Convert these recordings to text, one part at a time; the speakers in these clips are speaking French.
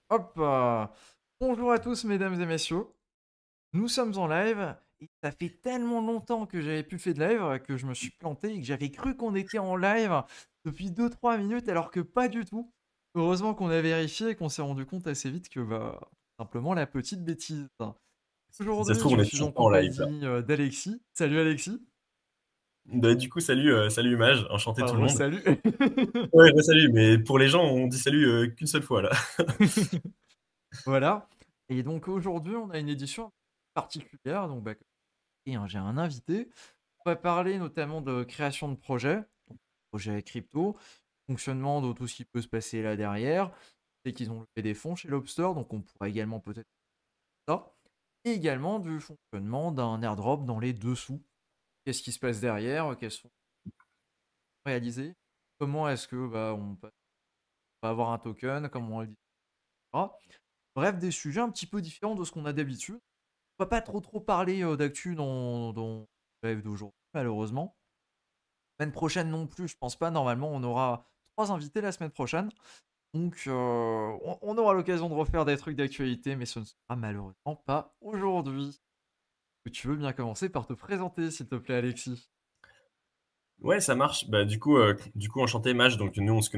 Hop, bonjour à tous mesdames et messieurs, nous sommes en live et ça fait tellement longtemps que j'avais plus fait de live que je me suis planté et que j'avais cru qu'on était en live depuis 2-3 minutes alors que pas du tout. Heureusement qu'on a vérifié et qu'on s'est rendu compte assez vite que simplement la petite bêtise. Si ça se Aujourd'hui trouve, on je est suis toujours en pas en live là. compagnie d'Alexis. Salut Alexis. Bah, du coup, salut, salut Image, enchanté tout le monde. Re-salut. Ouais, bah, salut, mais pour les gens, on dit salut qu'une seule fois là. Voilà. Et donc aujourd'hui on a une édition particulière, donc j'ai un invité. On va parler notamment de création de projets, donc projet crypto, fonctionnement de tout ce qui peut se passer là derrière. C'est qu'ils ont levé des fonds chez Lobster, donc on pourra également peut-être ça. Et également du fonctionnement d'un airdrop dans les dessous. Qu'est-ce qui se passe derrière, quels sont réalisés, comment est-ce que va avoir un token, comment on le dit, etc. Bref, des sujets un petit peu différents de ce qu'on a d'habitude. On va pas trop parler d'actu dans le live d'aujourd'hui, malheureusement. Semaine prochaine non plus, je pense pas. Normalement, on aura 3 invités la semaine prochaine. Donc, on aura l'occasion de refaire des trucs d'actualité, mais ce ne sera malheureusement pas aujourd'hui. Tu veux bien commencer par te présenter, s'il te plaît, Alexis? Ouais, ça marche. Bah, du coup, enchanté Image. Donc nous, on se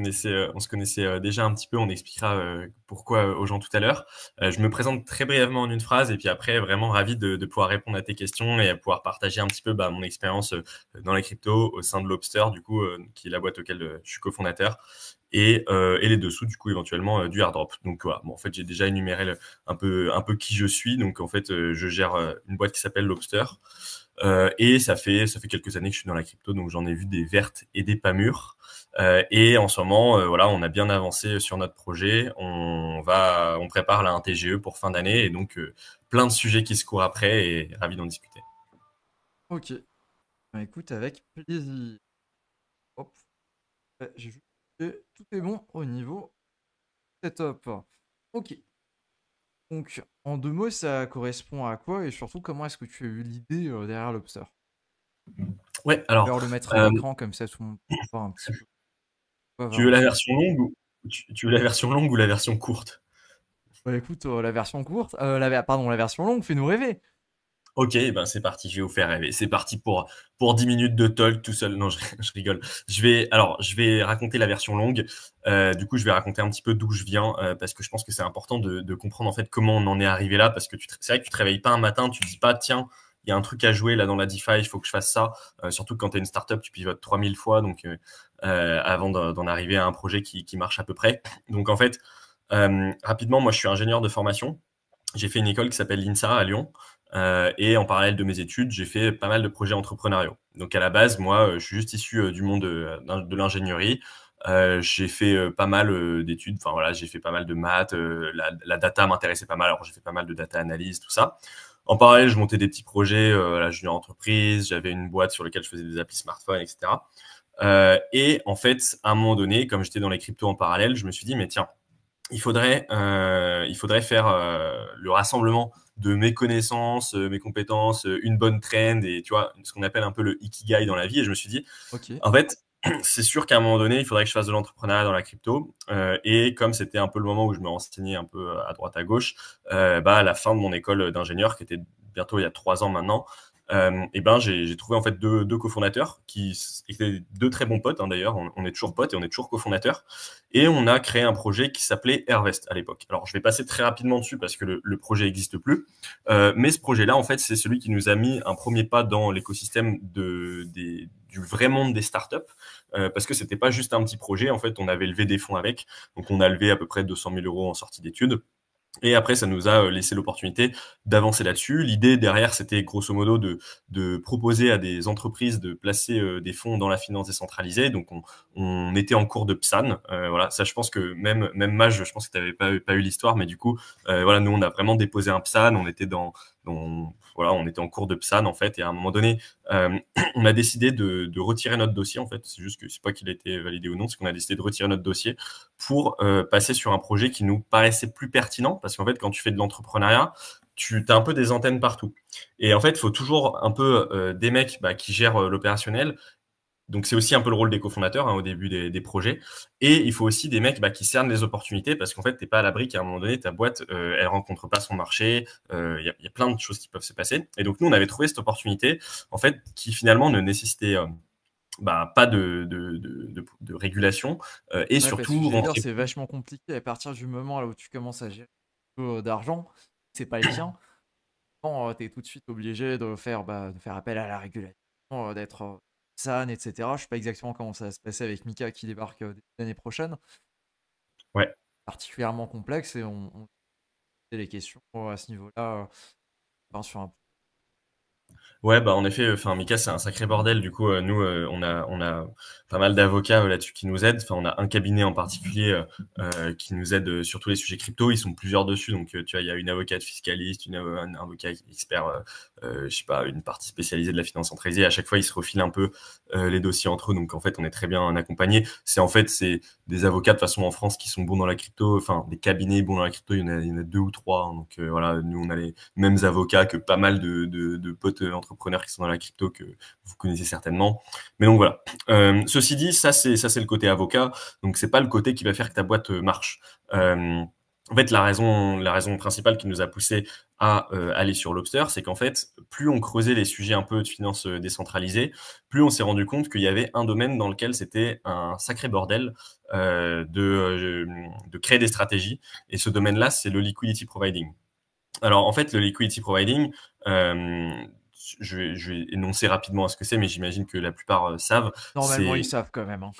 connaissait déjà un petit peu. On expliquera pourquoi aux gens tout à l'heure. Je me présente très brièvement en une phrase et puis après, vraiment ravi de pouvoir répondre à tes questions et à pouvoir partager un petit peu mon expérience dans les cryptos au sein de Lobster, du coup, qui est la boîte auquel je suis cofondateur. Et les dessous du coup éventuellement du airdrop. Donc voilà, bon, en fait j'ai déjà énuméré un peu qui je suis. Donc en fait je gère une boîte qui s'appelle Lobster. Et ça fait quelques années que je suis dans la crypto, donc j'en ai vu des vertes et des pas mûres. Et en ce moment, voilà, on a bien avancé sur notre projet. On prépare là un TGE pour fin d'année, et donc plein de sujets qui se courent après, et ravi d'en discuter. Ok. Bah, écoute, avec plaisir. Hop. J'ai vu que tout est bon au niveau setup. Ok. Donc, en 2 mots, ça correspond à quoi et surtout, comment est-ce que tu as eu l'idée derrière Lobster? Ouais, Je alors vais le mettre à euh, l'écran comme ça, tout le monde peut voir un petit peu. On va tu voir veux un la petit peu. version longue ou tu veux la version longue ou la version courte? Bah écoute, la version courte, pardon, la version longue, fais-nous rêver. Ok, ben c'est parti, je vais vous faire rêver. C'est parti pour 10 minutes de talk tout seul. Non, je rigole. Je vais raconter la version longue. Du coup, je vais raconter un petit peu d'où je viens parce que je pense que c'est important de comprendre en fait comment on en est arrivé là. Parce que c'est vrai que tu te réveilles pas un matin, tu te dis pas tiens, il y a un truc à jouer là dans la DeFi, il faut que je fasse ça. Surtout quand tu es une startup, tu pivotes 3000 fois donc avant d'en arriver à un projet qui marche à peu près. Donc en fait, rapidement, moi je suis ingénieur de formation. J'ai fait une école qui s'appelle l'INSA à Lyon. Et en parallèle de mes études, j'ai fait pas mal de projets entrepreneuriaux. Donc à la base, moi, je suis juste issu du monde de l'ingénierie. J'ai fait pas mal d'études. Enfin voilà, j'ai fait pas mal de maths. La data m'intéressait pas mal. Alors j'ai fait pas mal de data analyse, tout ça. En parallèle, je montais des petits projets à la junior entreprise. J'avais une boîte sur laquelle je faisais des applis smartphones, etc. Et en fait, à un moment donné, comme j'étais dans les cryptos en parallèle, je me suis dit, mais tiens, il faudrait faire le rassemblement de mes connaissances, mes compétences, une bonne trend et tu vois, ce qu'on appelle un peu le ikigai dans la vie. Et je me suis dit, Ok. en fait, c'est sûr qu'à un moment donné, il faudrait que je fasse de l'entrepreneuriat dans la crypto. Et comme c'était un peu le moment où je me renseignais un peu à droite à gauche, à la fin de mon école d'ingénieur, qui était bientôt il y a 3 ans maintenant, et ben j'ai trouvé en fait deux cofondateurs qui étaient deux très bons potes, hein, d'ailleurs. On est toujours potes et on est toujours cofondateurs. Et on a créé un projet qui s'appelait Airvest à l'époque. Alors je vais passer très rapidement dessus parce que le projet n'existe plus. Mais ce projet-là, en fait, c'est celui qui nous a mis un premier pas dans l'écosystème du vrai monde des startups, parce que c'était pas juste un petit projet. En fait, on avait levé des fonds avec, donc on a levé à peu près 200 000 euros en sortie d'études. Et après, ça nous a laissé l'opportunité d'avancer là-dessus. L'idée derrière, c'était grosso modo de proposer à des entreprises de placer des fonds dans la finance décentralisée. Donc, on était en cours de PSAN. Voilà, ça, je pense que même Maj, je pense que tu n'avais pas eu l'histoire, mais du coup, voilà, nous, on a vraiment déposé un PSAN. Voilà, on était en cours de PSAN en fait. Et à un moment donné, on a décidé de retirer notre dossier. En fait, c'est juste que c'est pas qu'il a été validé ou non, c'est qu'on a décidé de retirer notre dossier pour passer sur un projet qui nous paraissait plus pertinent, parce qu'en fait, quand tu fais de l'entrepreneuriat, tu as un peu des antennes partout. Et en fait, il faut toujours un peu des mecs qui gèrent l'opérationnel, donc c'est aussi un peu le rôle des cofondateurs au début des projets. Et il faut aussi des mecs qui cernent les opportunités parce qu'en fait, t'es pas à l'abri qu'à un moment donné, ta boîte, elle rencontre pas son marché. Il y a plein de choses qui peuvent se passer. Et donc, nous, on avait trouvé cette opportunité, en fait, qui finalement ne nécessitait pas de régulation et Ouais, parce que surtout j'allais dire, rentrer. c'est vachement compliqué à partir du moment là où tu commences à gérer un peu d'argent, c'est pas le tien. Tu es tout de suite obligé de faire appel à la régulation, d'être SAN, etc. Je sais pas exactement comment ça va se passer avec Mika qui débarque l'année prochaine. Ouais. Particulièrement complexe et on les questions à ce niveau-là sur un. Ouais, en effet, enfin, Mika, c'est un sacré bordel. Du coup, nous, on a pas mal d'avocats là-dessus qui nous aident. Enfin, on a un cabinet en particulier qui nous aide sur tous les sujets crypto. Ils sont plusieurs dessus. Donc, tu vois, il y a une avocate fiscaliste, un avocat expert, je sais pas, une partie spécialisée de la finance centralisée. À chaque fois, ils se refilent un peu les dossiers entre eux. Donc, en fait, on est très bien accompagnés. C'est des avocats de façon en France qui sont bons dans la crypto. Enfin, des cabinets bons dans la crypto, il y en a deux ou trois. Hein. Donc, voilà, nous, on a les mêmes avocats que pas mal de potes entrepreneurs qui sont dans la crypto que vous connaissez certainement. Mais donc voilà. Ceci dit, ça c'est le côté avocat. Donc c'est pas le côté qui va faire que ta boîte marche. En fait, la raison principale qui nous a poussé à aller sur Lobster, c'est qu'en fait, plus on creusait les sujets un peu de finance décentralisée, plus on s'est rendu compte qu'il y avait un domaine dans lequel c'était un sacré bordel de créer des stratégies. Et ce domaine-là, c'est le liquidity providing. Alors en fait, le liquidity providing, je vais énoncer rapidement ce que c'est, mais j'imagine que la plupart savent. Normalement, ils savent quand même. Hein.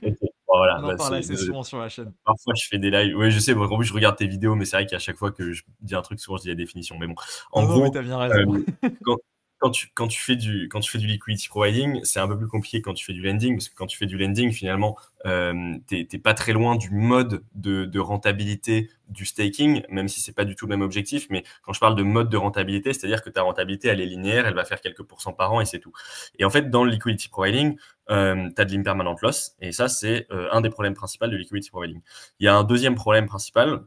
Ok, voilà, On en parle assez désolé. souvent sur la chaîne. Parfois je fais des lives. Oui, je sais. En plus, je regarde tes vidéos, mais c'est vrai qu'à chaque fois que je dis un truc, souvent je dis la définition. Mais bon, en Non, non, mais gros, t'as bien raison. euh, quand, quand tu fais du liquidity providing, c'est un peu plus compliqué que quand tu fais du lending, parce que quand tu fais du lending, finalement, t'es pas très loin du mode de rentabilité du staking, même si c'est pas du tout le même objectif. Mais quand je parle de mode de rentabilité, c'est-à-dire que ta rentabilité, elle est linéaire, elle va faire quelques pourcents par an et c'est tout. Et en fait, dans le liquidity providing, tu as de l'impermanent loss, et ça, c'est un des problèmes principaux de liquidity providing. Il y a un deuxième problème principal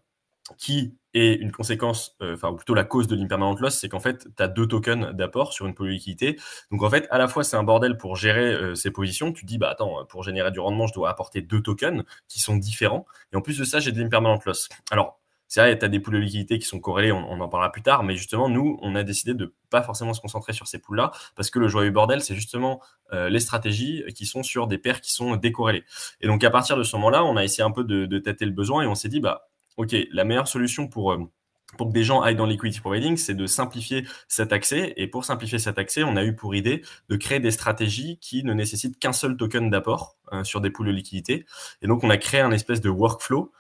qui est une conséquence, ou plutôt la cause de l'impermanent loss, c'est qu'en fait, tu as deux tokens d'apport sur une pool de liquidité. Donc en fait, à la fois, c'est un bordel pour gérer ces positions. Tu te dis, attends, pour générer du rendement, je dois apporter deux tokens qui sont différents. Et en plus de ça, j'ai de l'impermanent loss. Alors, c'est vrai, tu as des poules de liquidité qui sont corrélées, on en parlera plus tard, mais justement, nous, on a décidé de pas forcément se concentrer sur ces poules-là, parce que le joyeux bordel, c'est justement les stratégies qui sont sur des paires qui sont décorrélées. Et donc, à partir de ce moment-là, on a essayé un peu de tâter le besoin et on s'est dit, ok, la meilleure solution pour que des gens aillent dans liquidity providing, c'est de simplifier cet accès. Et pour simplifier cet accès, on a eu pour idée de créer des stratégies qui ne nécessitent qu'un seul token d'apport sur des poules de liquidité. Et donc, on a créé un espèce de workflow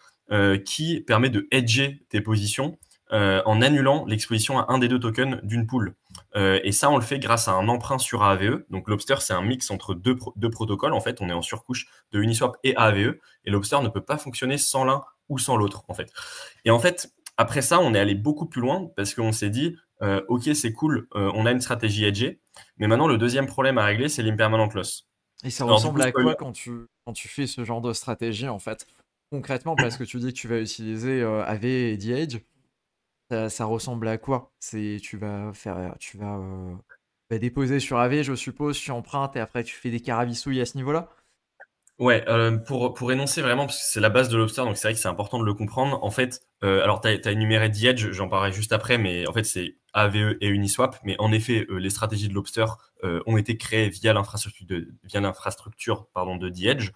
qui permet de hedger tes positions en annulant l'exposition à un des deux tokens d'une pool. Et ça, on le fait grâce à un emprunt sur AAVE. Donc, Lobster, c'est un mix entre deux protocoles. En fait, on est en surcouche de Uniswap et AAVE. Et Lobster ne peut pas fonctionner sans l'un ou sans l'autre, en fait. Et en fait, après ça, on est allé beaucoup plus loin parce qu'on s'est dit, OK, c'est cool, on a une stratégie hedgée. Mais maintenant, le deuxième problème à régler, c'est l'impermanent loss. Et ça Alors, du ressemble coup, à spoiler. quoi quand tu fais ce genre de stratégie, en fait? Concrètement, parce que tu dis que tu vas utiliser AV et DH, ça ressemble à quoi? Tu vas déposer sur AV, je suppose, tu empruntes et après tu fais des carabistouilles à ce niveau-là? Ouais, pour énoncer vraiment, parce que c'est la base de Lobster, donc c'est vrai que c'est important de le comprendre. En fait, alors t'as énuméré The j'en parlerai juste après, mais en fait c'est AVE et Uniswap. Mais en effet, les stratégies de Lobster ont été créées via l'infrastructure pardon de The.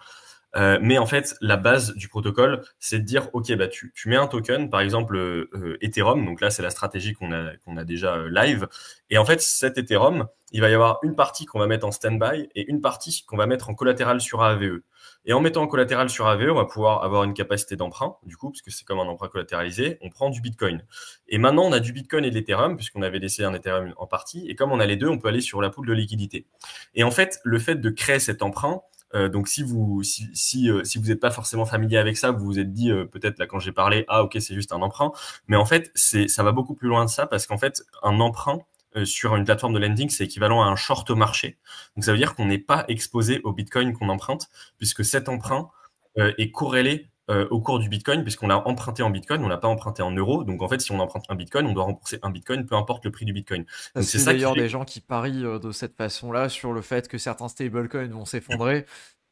Mais en fait, la base du protocole, c'est de dire, OK, tu mets un token, par exemple Ethereum, donc là, c'est la stratégie qu'on a déjà live. Et en fait, cet Ethereum, il va y avoir une partie qu'on va mettre en standby et une partie qu'on va mettre en collatéral sur AAVE. Et en mettant en collatéral sur AAVE, on va pouvoir avoir une capacité d'emprunt, du coup, parce que c'est comme un emprunt collatéralisé, on prend du Bitcoin. Et maintenant, on a du Bitcoin et de l'Ethereum, puisqu'on avait laissé un Ethereum en partie. Et comme on a les deux, on peut aller sur la pool de liquidité. Et en fait, le fait de créer cet emprunt, donc si vous n'êtes pas forcément familier avec ça, vous vous êtes dit peut-être là quand j'ai parlé, ah ok c'est juste un emprunt, mais en fait ça va beaucoup plus loin de ça parce qu'en fait un emprunt sur une plateforme de lending c'est équivalent à un short au marché. Donc ça veut dire qu'on n'est pas exposé au Bitcoin qu'on emprunte puisque cet emprunt est corrélé au cours du Bitcoin, puisqu'on l'a emprunté en Bitcoin, on l'a pas emprunté en euros. Donc en fait, si on emprunte un Bitcoin, on doit rembourser un Bitcoin, peu importe le prix du Bitcoin. Ça Donc se c'est fait ça qui d'ailleurs fait. des gens qui parient de cette façon-là sur le fait que certains stablecoins vont s'effondrer.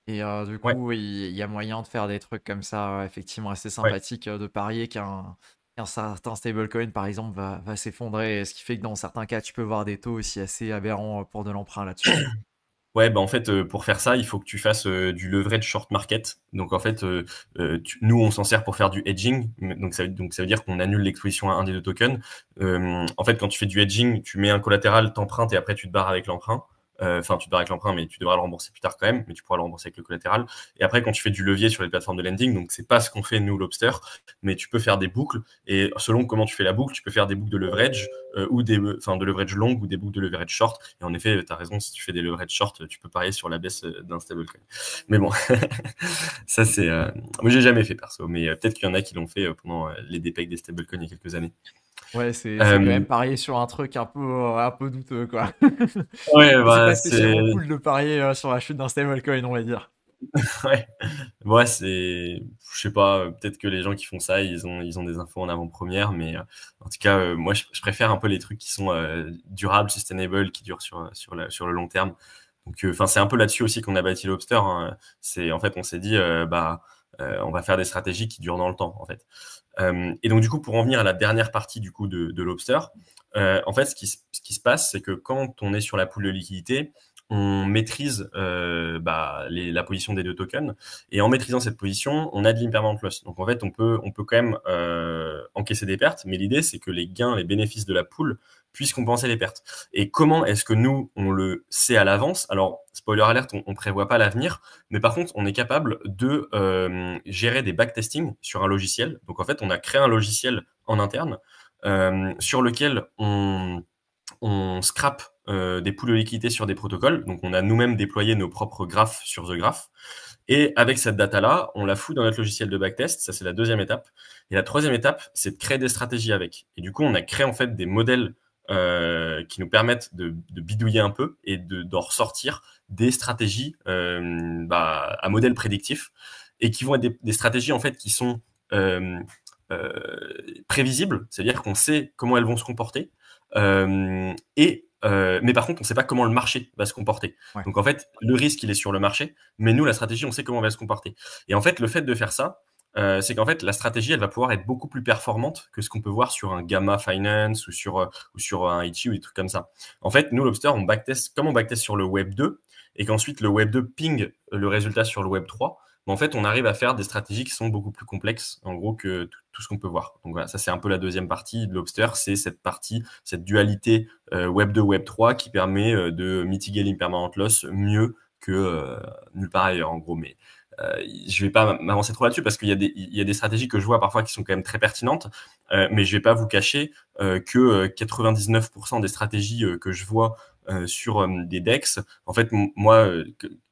Et du Ouais, coup, il y a moyen de faire des trucs comme ça, effectivement assez ouais. sympathiques, de parier qu'un certain stablecoin, par exemple, va s'effondrer. Ce qui fait que dans certains cas, tu peux voir des taux aussi assez aberrants pour de l'emprunt là-dessus. Ouais, bah en fait, pour faire ça, il faut que tu fasses du leverage short market. Donc en fait, nous, on s'en sert pour faire du hedging. Donc ça veut dire qu'on annule l'exposition à un des deux tokens. En fait, quand tu fais du hedging, tu mets un collatéral, t'empruntes et après tu te barres avec l'emprunt. Enfin, tu te barres avec l'emprunt, mais tu devras le rembourser plus tard quand même, mais tu pourras le rembourser avec le collatéral. Et après, quand tu fais du levier sur les plateformes de lending, donc c'est pas ce qu'on fait nous, Lobster, mais tu peux faire des boucles. Et selon comment tu fais la boucle, tu peux faire des boucles de leverage ou de leverage long ou des boucles de leverage short. Et en effet, tu as raison, si tu fais des leverage short, tu peux parier sur la baisse d'un stablecoin. Mais bon, ça c'est. Moi, j'ai jamais fait perso, mais peut-être qu'il y en a qui l'ont fait pendant les DPEG des stablecoins il y a quelques années. Ouais, c'est quand Euh, même parier sur un peu douteux, quoi. ouais, C'est pas bah, c'est. spécialement cool de parier sur la chute d'un stablecoin, on va dire. Ouais, ouais, je sais pas, peut-être que les gens qui font ça, ils ont des infos en avant-première, mais en tout cas, moi, je préfère un peu les trucs qui sont durables, sustainable, qui durent sur le long terme. Donc, enfin, c'est un peu là-dessus aussi qu'on a bâti Lobster, hein. En fait, on s'est dit, on va faire des stratégies qui durent dans le temps, en fait. Et donc, du coup, pour en venir à la dernière partie du coup de Lobster, en fait, ce qui se passe, c'est que quand on est sur la pool de liquidité, on maîtrise la position des deux tokens. Et en maîtrisant cette position, on a de l'impermanent loss. Donc en fait, on peut quand même encaisser des pertes, mais l'idée, c'est que les gains, les bénéfices de la pool puissent compenser les pertes. Et comment est-ce que nous, on le sait à l'avance? Alors, spoiler alert, on prévoit pas l'avenir, mais par contre, on est capable de gérer des backtesting sur un logiciel. Donc en fait, on a créé un logiciel en interne sur lequel on scrape des pools de liquidité sur des protocoles. Donc, on a nous-mêmes déployé nos propres graphes sur The Graph. Et avec cette data-là, on la fout dans notre logiciel de backtest. Ça, c'est la deuxième étape. Et la troisième étape, c'est de créer des stratégies avec. Et du coup, on a créé en fait des modèles qui nous permettent de bidouiller un peu et d'en ressortir des stratégies à modèle prédictif et qui vont être des stratégies en fait qui sont prévisibles, c'est-à-dire qu'on sait comment elles vont se comporter, mais par contre, on ne sait pas comment le marché va se comporter. Ouais. Donc en fait, le risque, il est sur le marché, mais nous, la stratégie, on sait comment elle va se comporter. Et en fait, le fait de faire ça, c'est qu'en fait, la stratégie, elle va pouvoir être beaucoup plus performante que ce qu'on peut voir sur un Gamma Finance ou sur un Ichi ou des trucs comme ça. En fait, nous, Lobster, comme on backtest sur le Web 2 et qu'ensuite le Web 2 ping le résultat sur le Web 3, en fait, on arrive à faire des stratégies qui sont beaucoup plus complexes, en gros, que tout ce qu'on peut voir. Donc voilà, ça c'est un peu la deuxième partie de Lobster, c'est cette partie, cette dualité Web 2, Web 3 qui permet de mitiguer l'impermanent loss mieux que nulle part ailleurs, en gros. Mais je vais pas m'avancer trop là-dessus parce qu'il y a des stratégies que je vois parfois qui sont quand même très pertinentes, mais je vais pas vous cacher que 99% des stratégies que je vois sur des DEX, en fait, moi,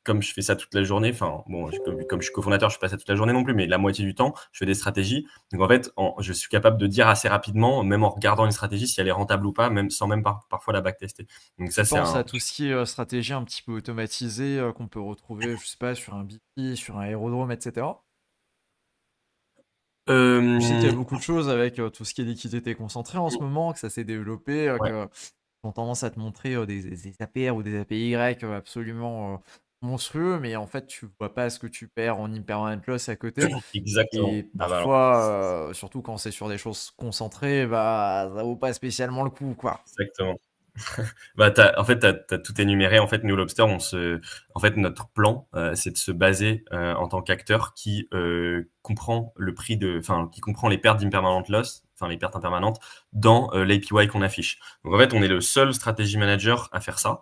comme je fais ça toute la journée, enfin, bon, comme je suis cofondateur, je fais pas ça toute la journée non plus, mais la moitié du temps, je fais des stratégies. Donc, en fait, je suis capable de dire assez rapidement, même en regardant une stratégie, si elle est rentable ou pas, même sans même parfois la backtester. Donc, ça, Tu c'est penses un. à tout ce qui est stratégie un petit peu automatisée qu'on peut retrouver, je sais pas, sur un BP, sur un aérodrome, etc. Je sais qu'il y a Euh, beaucoup de choses avec tout ce qui est liquidité concentrée en ce moment, que ça s'est développé, ouais. que ont tendance à te montrer des APR ou des APY absolument monstrueux, mais en fait, tu vois pas ce que tu perds en impermanent loss à côté. Exactement. Et Ah bah alors, parfois, surtout quand c'est sur des choses concentrées, bah ça vaut pas spécialement le coup, quoi. exactement. Bah, en fait, t'as tout énuméré. En fait, nous, Lobster, en fait, notre plan, c'est de se baser en tant qu'acteur qui comprend qui comprend les pertes d'impermanent loss, enfin les pertes impermanentes, dans l'APY qu'on affiche. Donc, en fait, on est le seul strategy manager à faire ça.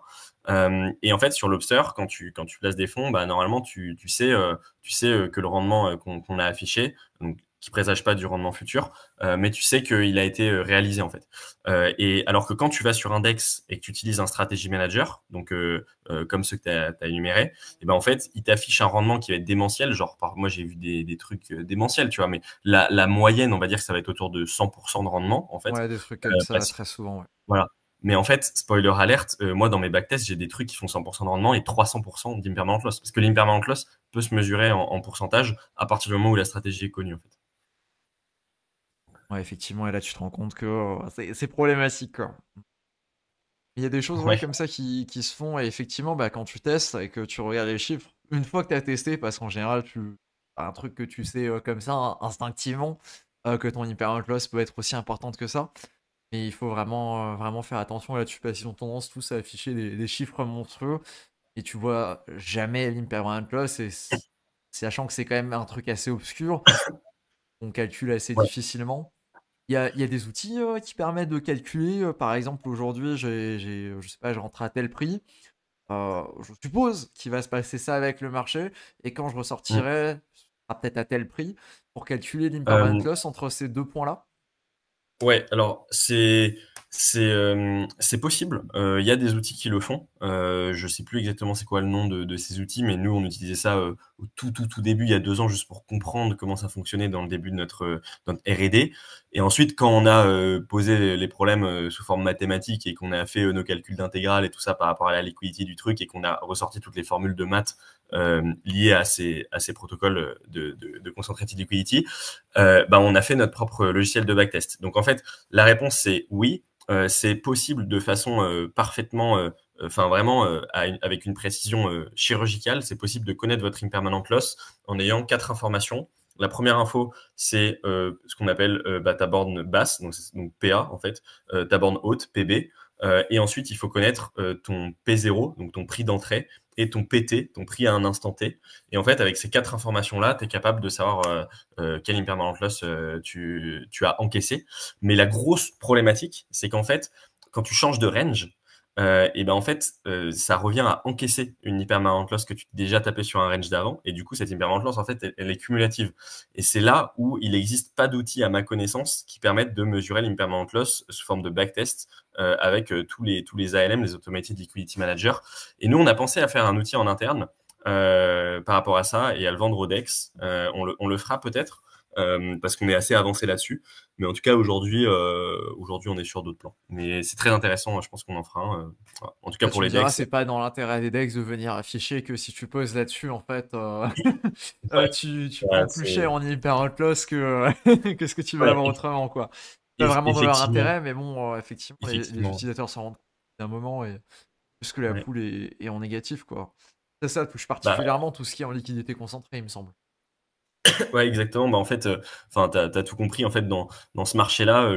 Et en fait, sur Lobster, quand tu places des fonds, bah, normalement, tu sais que le rendement qu'on a affiché, donc qui présage pas du rendement futur, mais tu sais qu'il a été réalisé en fait. Et alors que quand tu vas sur Index et que tu utilises un strategy manager, donc comme ceux que tu as énumérés, et ben en fait, il t'affiche un rendement qui va être démentiel. Genre, moi j'ai vu des trucs démentiels, tu vois, mais la moyenne, on va dire que ça va être autour de 100% de rendement en fait. Ouais, des trucs comme ça, Parce très souvent, ouais. voilà. Mais en fait, spoiler alert, moi dans mes backtests, j'ai des trucs qui font 100% de rendement et 300% d'impermanent loss. Parce que l'impermanent loss, peut se mesurer en pourcentage à partir du moment où la stratégie est connue, en fait. Ouais, effectivement, et là, tu te rends compte que c'est problématique, quoi. Il y a des choses, ouais, Ouais. comme ça qui se font et effectivement, bah, quand tu testes et que tu regardes les chiffres, une fois que tu as testé, parce qu'en général, un truc que tu sais, comme ça, instinctivement, que ton impairment loss peut être aussi importante que ça. Mais il faut vraiment faire attention là-dessus parce qu'ils ont tendance tous à afficher des chiffres monstrueux et tu vois jamais l'impairment loss sachant que c'est quand même un truc assez obscur, on calcule assez Ouais. difficilement. Il y a des outils, qui permettent de calculer, par exemple, aujourd'hui, je sais pas, je rentre à tel prix, je suppose qu'il va se passer ça avec le marché et quand je Mm. ressortirai, ce sera peut-être à tel prix pour calculer l'impermanent Euh, loss entre ces 2 points-là? Ouais, alors c'est possible. Il y a des outils qui le font. Je sais plus exactement c'est quoi le nom de ces outils, mais nous on utilisait ça au tout début, il y a 2 ans, juste pour comprendre comment ça fonctionnait dans le début de notre R&D. Et ensuite, quand on a posé les problèmes sous forme mathématique et qu'on a fait nos calculs d'intégrale et tout ça par rapport à la liquidité du truc et qu'on a ressorti toutes les formules de maths liées à ces protocoles de concentrated liquidity, bah, on a fait notre propre logiciel de backtest. Donc en fait, la réponse c'est oui. C'est possible de façon parfaitement, enfin vraiment avec une précision chirurgicale. C'est possible de connaître votre impermanent loss en ayant 4 informations. La première info, c'est ce qu'on appelle bah, ta borne basse, donc PA en fait, ta borne haute, PB. Et ensuite, il faut connaître ton P0, donc ton prix d'entrée, et ton PT, ton prix à un instant T. Et en fait, avec ces 4 informations-là, tu es capable de savoir quel impermanent loss tu as encaissé. Mais la grosse problématique, c'est qu'en fait, quand tu changes de range, et ben en fait, ça revient à encaisser une impermanent loss que tu t'es déjà tapé sur un range d'avant. Et du coup, cette impermanent loss, en fait, elle est cumulative. Et c'est là où il n'existe pas d'outils, à ma connaissance, qui permettent de mesurer l'impermanent loss sous forme de backtest avec tous les ALM, les Automated Liquidity Manager. Et nous, on a pensé à faire un outil en interne par rapport à ça et à le vendre au DEX. On le fera peut-être parce qu'on est assez avancé là-dessus. Mais en tout cas, aujourd'hui, on est sur d'autres plans. Mais c'est très intéressant. Je pense qu'on en fera un. Voilà. En tout cas, Là, pour tu me les diras, DEX. c'est pas dans l'intérêt des decks de venir afficher que si tu poses là-dessus, en fait, Ouais, tu ouais, prends plus cher en hyper loss que, que ce que tu vas ouais, avoir autrement, quoi. Pas vraiment dans leur effectivement. intérêt, mais bon, effectivement, les Effectivement. utilisateurs s'en rendent compte d'un moment et plus que la Ouais. poule est en négatif, quoi. Ça touche Bah, particulièrement tout ce qui est en liquidité concentrée, il me semble. ouais, exactement. Bah, en fait, enfin, t'as tout compris. En fait, dans ce marché-là,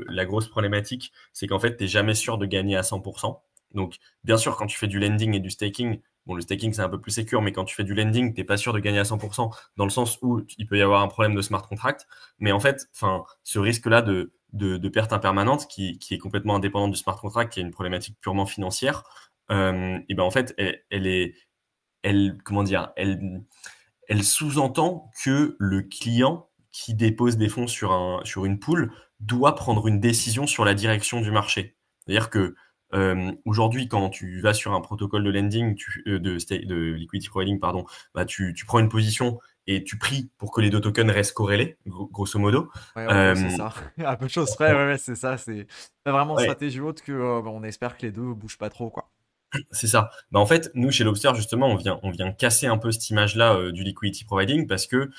la grosse problématique, c'est qu'en fait, t'es jamais sûr de gagner à 100%. Donc, bien sûr, quand tu fais du lending et du staking, bon, le staking, c'est un peu plus sécure, mais quand tu fais du lending, t'es pas sûr de gagner à 100%, dans le sens où il peut y avoir un problème de smart contract. Mais en fait, enfin, ce risque-là de perte impermanente, qui est complètement indépendant du smart contract, qui est une problématique purement financière, et ben en fait, comment dire, elle sous-entend que le client qui dépose des fonds sur une pool doit prendre une décision sur la direction du marché. C'est-à-dire que aujourd'hui, quand tu vas sur un protocole de lending, de liquidity providing, pardon, bah tu prends une position et tu pries pour que les 2 tokens restent corrélés, grosso modo. Ouais, en gros, c'est Euh, ça. À peu de choses près, ouais, c'est ça. C'est pas vraiment de ouais, stratégie autre que, bah, on espère que les deux bougent pas trop, quoi. c'est ça. Bah, en fait, nous, chez Lobster, justement, on vient casser un peu cette image-là du liquidity providing parce que,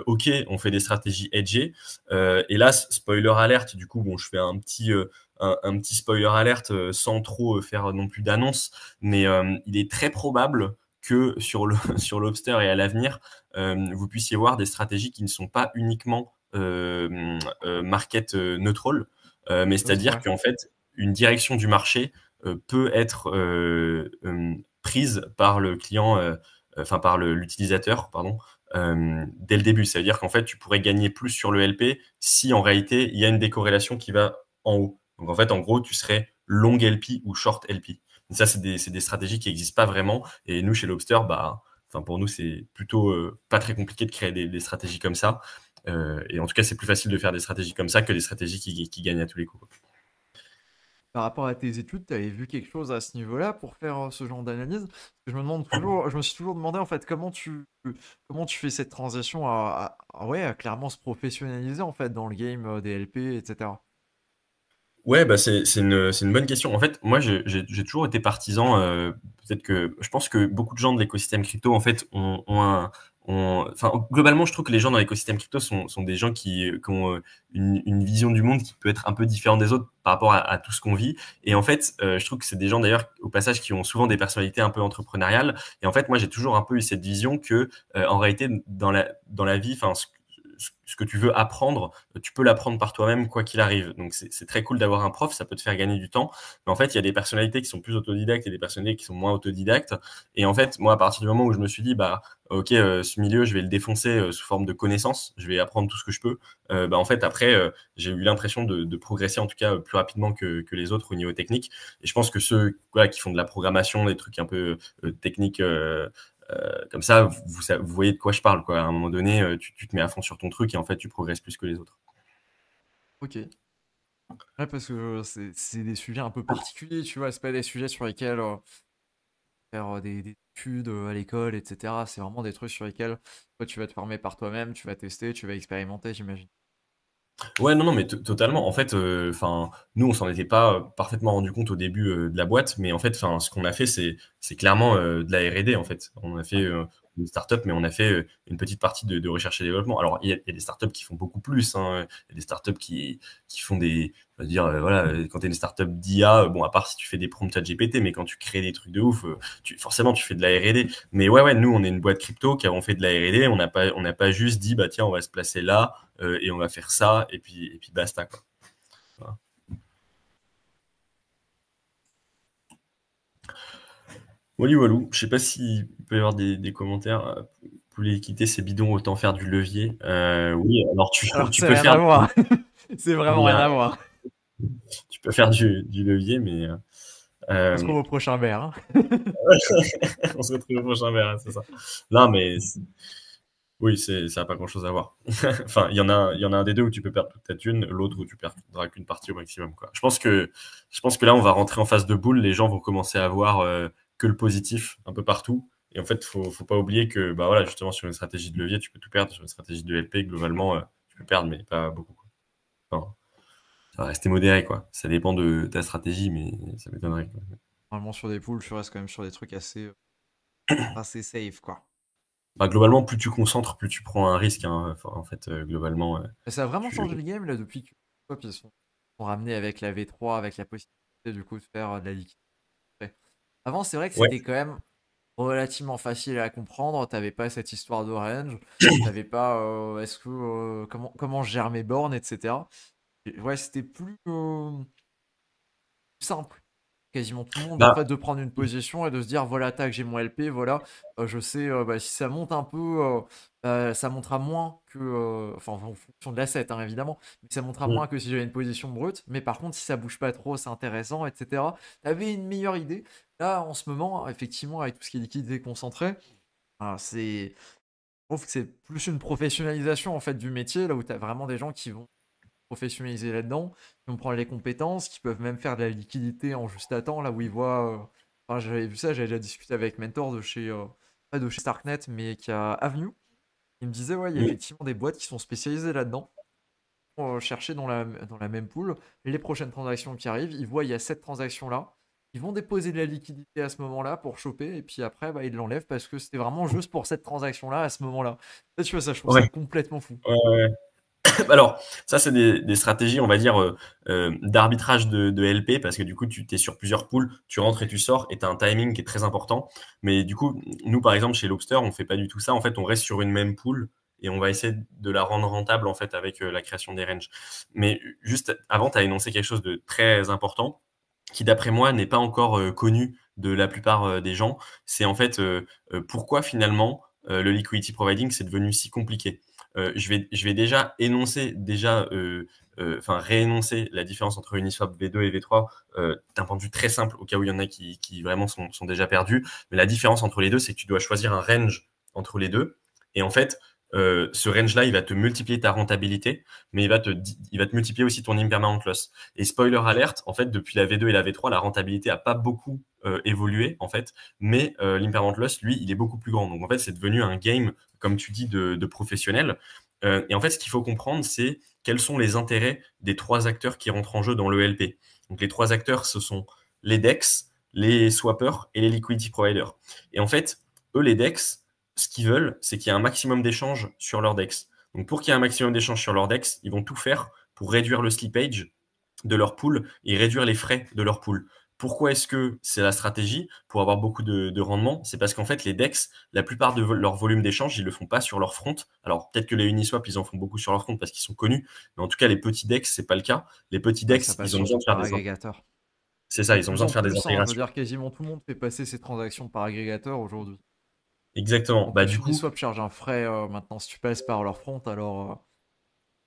OK, on fait des stratégies hedgées. Et là, spoiler alerte, du coup, bon, je fais un petit spoiler alerte sans trop faire non plus d'annonce, mais il est très probable que sur Lobster et à l'avenir, vous puissiez voir des stratégies qui ne sont pas uniquement market neutral, mais Neutre, c'est-à-dire ouais. qu'en fait, une direction du marché peut être prise par le client, enfin par l'utilisateur, pardon, dès le début. Ça veut dire qu'en fait, tu pourrais gagner plus sur le LP si en réalité, il y a une décorrélation qui va en haut. Donc en fait, en gros, tu serais long LP ou short LP. Et ça, c'est des stratégies qui n'existent pas vraiment. Et nous, chez Lobster, bah, enfin pour nous, c'est plutôt pas très compliqué de créer des stratégies comme ça. Et en tout cas, c'est plus facile de faire des stratégies comme ça que des stratégies qui gagnent à tous les coups. Par rapport à tes études, tu avais vu quelque chose à ce niveau-là pour faire ce genre d'analyse? Parce que je me suis toujours demandé en fait comment tu fais cette transition ouais, à clairement se professionnaliser en fait dans le game des LP, etc. Ouais, bah c'est une bonne question. En fait, moi, j'ai toujours été partisan. Peut-être que je pense que beaucoup de gens de l'écosystème crypto, en fait, enfin, globalement, je trouve que les gens dans l'écosystème crypto sont des gens qui ont une vision du monde qui peut être un peu différente des autres par rapport à tout ce qu'on vit. Et en fait, je trouve que c'est des gens d'ailleurs, au passage, qui ont souvent des personnalités un peu entrepreneuriales. Et en fait, moi, j'ai toujours un peu eu cette vision que, en réalité, dans la vie, enfin, ce que tu veux apprendre, tu peux l'apprendre par toi-même quoi qu'il arrive. Donc c'est très cool d'avoir un prof, ça peut te faire gagner du temps. Mais en fait, il y a des personnalités qui sont plus autodidactes et des personnalités qui sont moins autodidactes. Et en fait, moi, à partir du moment où je me suis dit, bah, ok, ce milieu, je vais le défoncer sous forme de connaissances, je vais apprendre tout ce que je peux. Bah, en fait, après, j'ai eu l'impression de progresser en tout cas plus rapidement que les autres au niveau technique. Et je pense que ceux voilà, qui font de la programmation, des trucs un peu techniques, comme ça, vous voyez de quoi je parle, quoi. À un moment donné, tu te mets à fond sur ton truc et en fait, tu progresses plus que les autres. Ok. Ouais, parce que c'est des sujets un peu particuliers, tu vois. C'est pas des sujets sur lesquels faire des études à l'école, etc. C'est vraiment des trucs sur lesquels toi, tu vas te former par toi-même, tu vas tester, tu vas expérimenter, j'imagine. Ouais, non, non, mais totalement. En fait, enfin, nous, on s'en était pas parfaitement rendu compte au début de la boîte, mais en fait, enfin, ce qu'on a fait, c'est clairement de la R&D, en fait. On a fait une startup, mais on a fait une petite partie de recherche et développement. Alors, il y a des startups qui font beaucoup plus, hein. Il y a des startups qui font des, on va dire, voilà, quand t'es une startup d'IA, bon, à part si tu fais des prompts à GPT, mais quand tu crées des trucs de ouf, forcément, tu fais de la R&D. Mais ouais, ouais, nous, on est une boîte crypto qui avons fait de la R&D. On n'a pas juste dit, bah tiens, on va se placer là et on va faire ça et puis basta quoi. Voilà. Wally Walou, je sais pas s'il peut y avoir des commentaires. Pour les quitter ces bidons, autant faire du levier. Oui, alors Alors, tu c'est peux rien faire à voir. C'est vraiment mais, rien à voir. tu peux faire du levier, mais On se euh, retrouve au prochain verre, hein. on se retrouve au prochain verre, hein, c'est ça. Non, mais oui, ça n'a pas grand-chose à voir. Enfin, il y en a un des deux où tu peux perdre toute ta thune, l'autre où tu perdras qu'une partie au maximum, quoi. Je pense que là, on va rentrer en phase de boule. Les gens vont commencer à voir que le positif un peu partout. Et en fait, faut pas oublier que, bah voilà, justement, sur une stratégie de levier, tu peux tout perdre. Sur une stratégie de LP, globalement, tu peux perdre, mais pas beaucoup, quoi. Enfin, ça va rester modéré, quoi. Ça dépend de ta stratégie, mais ça m'étonnerait, quoi. Normalement, sur des poules, tu restes quand même sur des trucs assez safe, quoi. Bah, globalement, plus tu concentres, plus tu prends un risque, hein. Enfin, en fait, globalement, Et ça a vraiment tu... changé le game, là, depuis que hop, ils sont ramenés avec la V3, avec la possibilité, du coup, de faire de la liquidité. Avant, c'est vrai que Ouais. c'était quand même relativement facile à comprendre. T'avais pas cette histoire de range. T'avais pas est-ce que comment je gère mes bornes, etc. Et ouais, c'était plus simple. Quasiment tout le monde, en Bah, fait, de prendre une position et de se dire voilà, tac, j'ai mon LP, voilà, je sais, bah, si ça monte un peu, ça montera moins que, enfin, en fonction de l'asset, hein, évidemment, mais ça montera moins que si j'avais une position brute. Mais par contre, si ça bouge pas trop, c'est intéressant, etc. T'avais une meilleure idée. Là, en ce moment, effectivement, avec tout ce qui est liquidité concentré, je trouve que c'est plus une professionnalisation en fait du métier, là où tu as vraiment des gens qui vont professionnaliser là-dedans, qui vont prendre les compétences, qui peuvent même faire de la liquidité en juste à temps, là où ils voient. Enfin, j'avais vu ça, j'avais déjà discuté avec Mentor pas de chez Starknet, mais qui a Avenue. Il me disait, ouais, il y a effectivement des boîtes qui sont spécialisées là-dedans, pour chercher dans la même pool les prochaines transactions qui arrivent. Ils voient, il y a cette transaction-là. Ils vont déposer de la liquidité à ce moment-là pour choper, et puis après, bah, ils l'enlèvent parce que c'était vraiment juste pour cette transaction-là à ce moment-là. Ça, tu vois, ça, je trouve ça ouais. complètement fou. Ouais, ouais. Alors, ça, c'est des stratégies, on va dire, d'arbitrage de LP, parce que du coup, tu es sur plusieurs poules, tu rentres et tu sors, et tu as un timing qui est très important. Mais du coup, nous, par exemple, chez Lobster, on fait pas du tout ça. En fait, on reste sur une même pool et on va essayer de la rendre rentable, en fait, avec la création des ranges. Mais juste avant, tu as énoncé quelque chose de très important, qui, d'après moi, n'est pas encore connu de la plupart des gens. C'est en fait pourquoi finalement le liquidity providing, c'est devenu si compliqué. Je vais déjà énoncer, enfin réénoncer la différence entre Uniswap V2 et V3 d'un point de vue très simple, au cas où il y en a qui vraiment sont déjà perdus. Mais la différence entre les deux, c'est que tu dois choisir un range entre les deux. Et en fait, ce range-là, il va te multiplier ta rentabilité, mais il va te multiplier aussi ton impermanent loss. Et spoiler alert, en fait, depuis la V2 et la V3, la rentabilité a pas beaucoup évolué, en fait, mais l'impermanent loss, lui, il est beaucoup plus grand. Donc, en fait, c'est devenu un game, comme tu dis, de professionnel. Et en fait, ce qu'il faut comprendre, c'est quels sont les intérêts des 3 acteurs qui rentrent en jeu dans le LP. Donc les 3 acteurs, ce sont les DEX, les swappers et les liquidity providers. Et en fait, eux, les DEX, ce qu'ils veulent, c'est qu'il y ait un maximum d'échanges sur leur DEX. Donc pour qu'il y ait un maximum d'échanges sur leur DEX, ils vont tout faire pour réduire le slippage de leur pool et réduire les frais de leur pool. Pourquoi est-ce que c'est la stratégie pour avoir beaucoup de rendement? C'est parce qu'en fait, les DEX, la plupart de leur volume d'échange, ils le font pas sur leur front. Alors, peut-être que les Uniswap, ils en font beaucoup sur leur front parce qu'ils sont connus. Mais en tout cas, les petits DEX, c'est pas le cas. Les petits Ouais, ça DEX, passe ils ont besoin surtout de faire par des, agrégateur. c'est ça, De ils ont plus besoin de en faire des plus, hein, je veux intégrations. dire, quasiment tout le monde fait passer ses transactions par agrégateur aujourd'hui. Exactement. Donc Bah, les du coup, Uniswap chargent un frais maintenant si tu passes par leur front, alors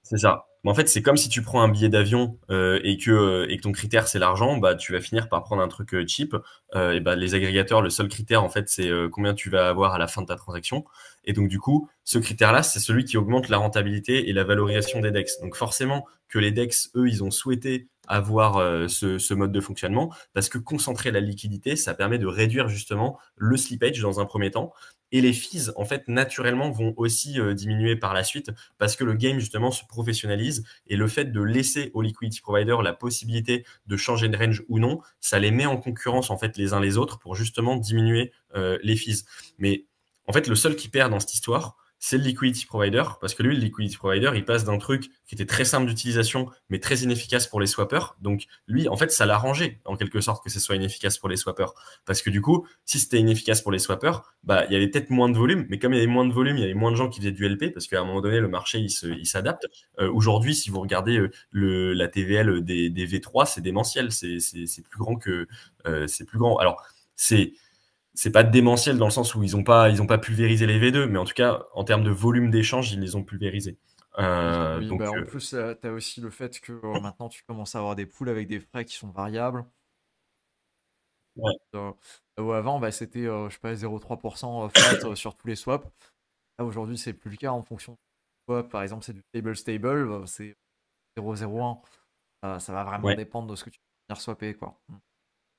c'est ça. Mais en fait, c'est comme si tu prends un billet d'avion et que ton critère c'est l'argent, bah tu vas finir par prendre un truc cheap. Et bah les agrégateurs, le seul critère en fait, c'est combien tu vas avoir à la fin de ta transaction. Et donc du coup, ce critère-là, c'est celui qui augmente la rentabilité et la valorisation des DEX. Donc forcément que les DEX, eux, ils ont souhaité avoir ce mode de fonctionnement parce que concentrer la liquidité, ça permet de réduire justement le slippage dans un premier temps. Et les fees, en fait, naturellement, vont aussi diminuer par la suite parce que le game, justement, se professionnalise et le fait de laisser aux liquidity providers la possibilité de changer de range ou non, ça les met en concurrence, en fait, les uns les autres pour justement diminuer les fees. Mais en fait, le seul qui perd dans cette histoire, c'est le liquidity provider, parce que lui, le liquidity provider, il passe d'un truc qui était très simple d'utilisation, mais très inefficace pour les swappers. Donc, lui, en fait, ça l'a arrangé, en quelque sorte, que ce soit inefficace pour les swappers. Parce que du coup, si c'était inefficace pour les swappers, bah, il y avait peut-être moins de volume, mais comme il y avait moins de volume, il y avait moins de gens qui faisaient du LP, parce qu'à un moment donné, le marché, il s'adapte. Aujourd'hui, si vous regardez la TVL des V3, c'est démentiel, c'est plus grand que, c'est plus grand. Alors, c'est pas démentiel dans le sens où ils ont pas pulvérisé les V2, mais en tout cas, en termes de volume d'échange, ils les ont pulvérisés. oui, oui, Donc, bah en plus, tu as aussi le fait que maintenant tu commences à avoir des poules avec des frais qui sont variables. ouais, Euh, Où avant, bah, c'était, je sais pas, 0,3% flat sur tous les swaps. Là, aujourd'hui, c'est plus le cas en fonction du swap. Par exemple, c'est du stable, c'est 0,01. Ça va vraiment ouais, dépendre de ce que tu vas venir swapper, quoi.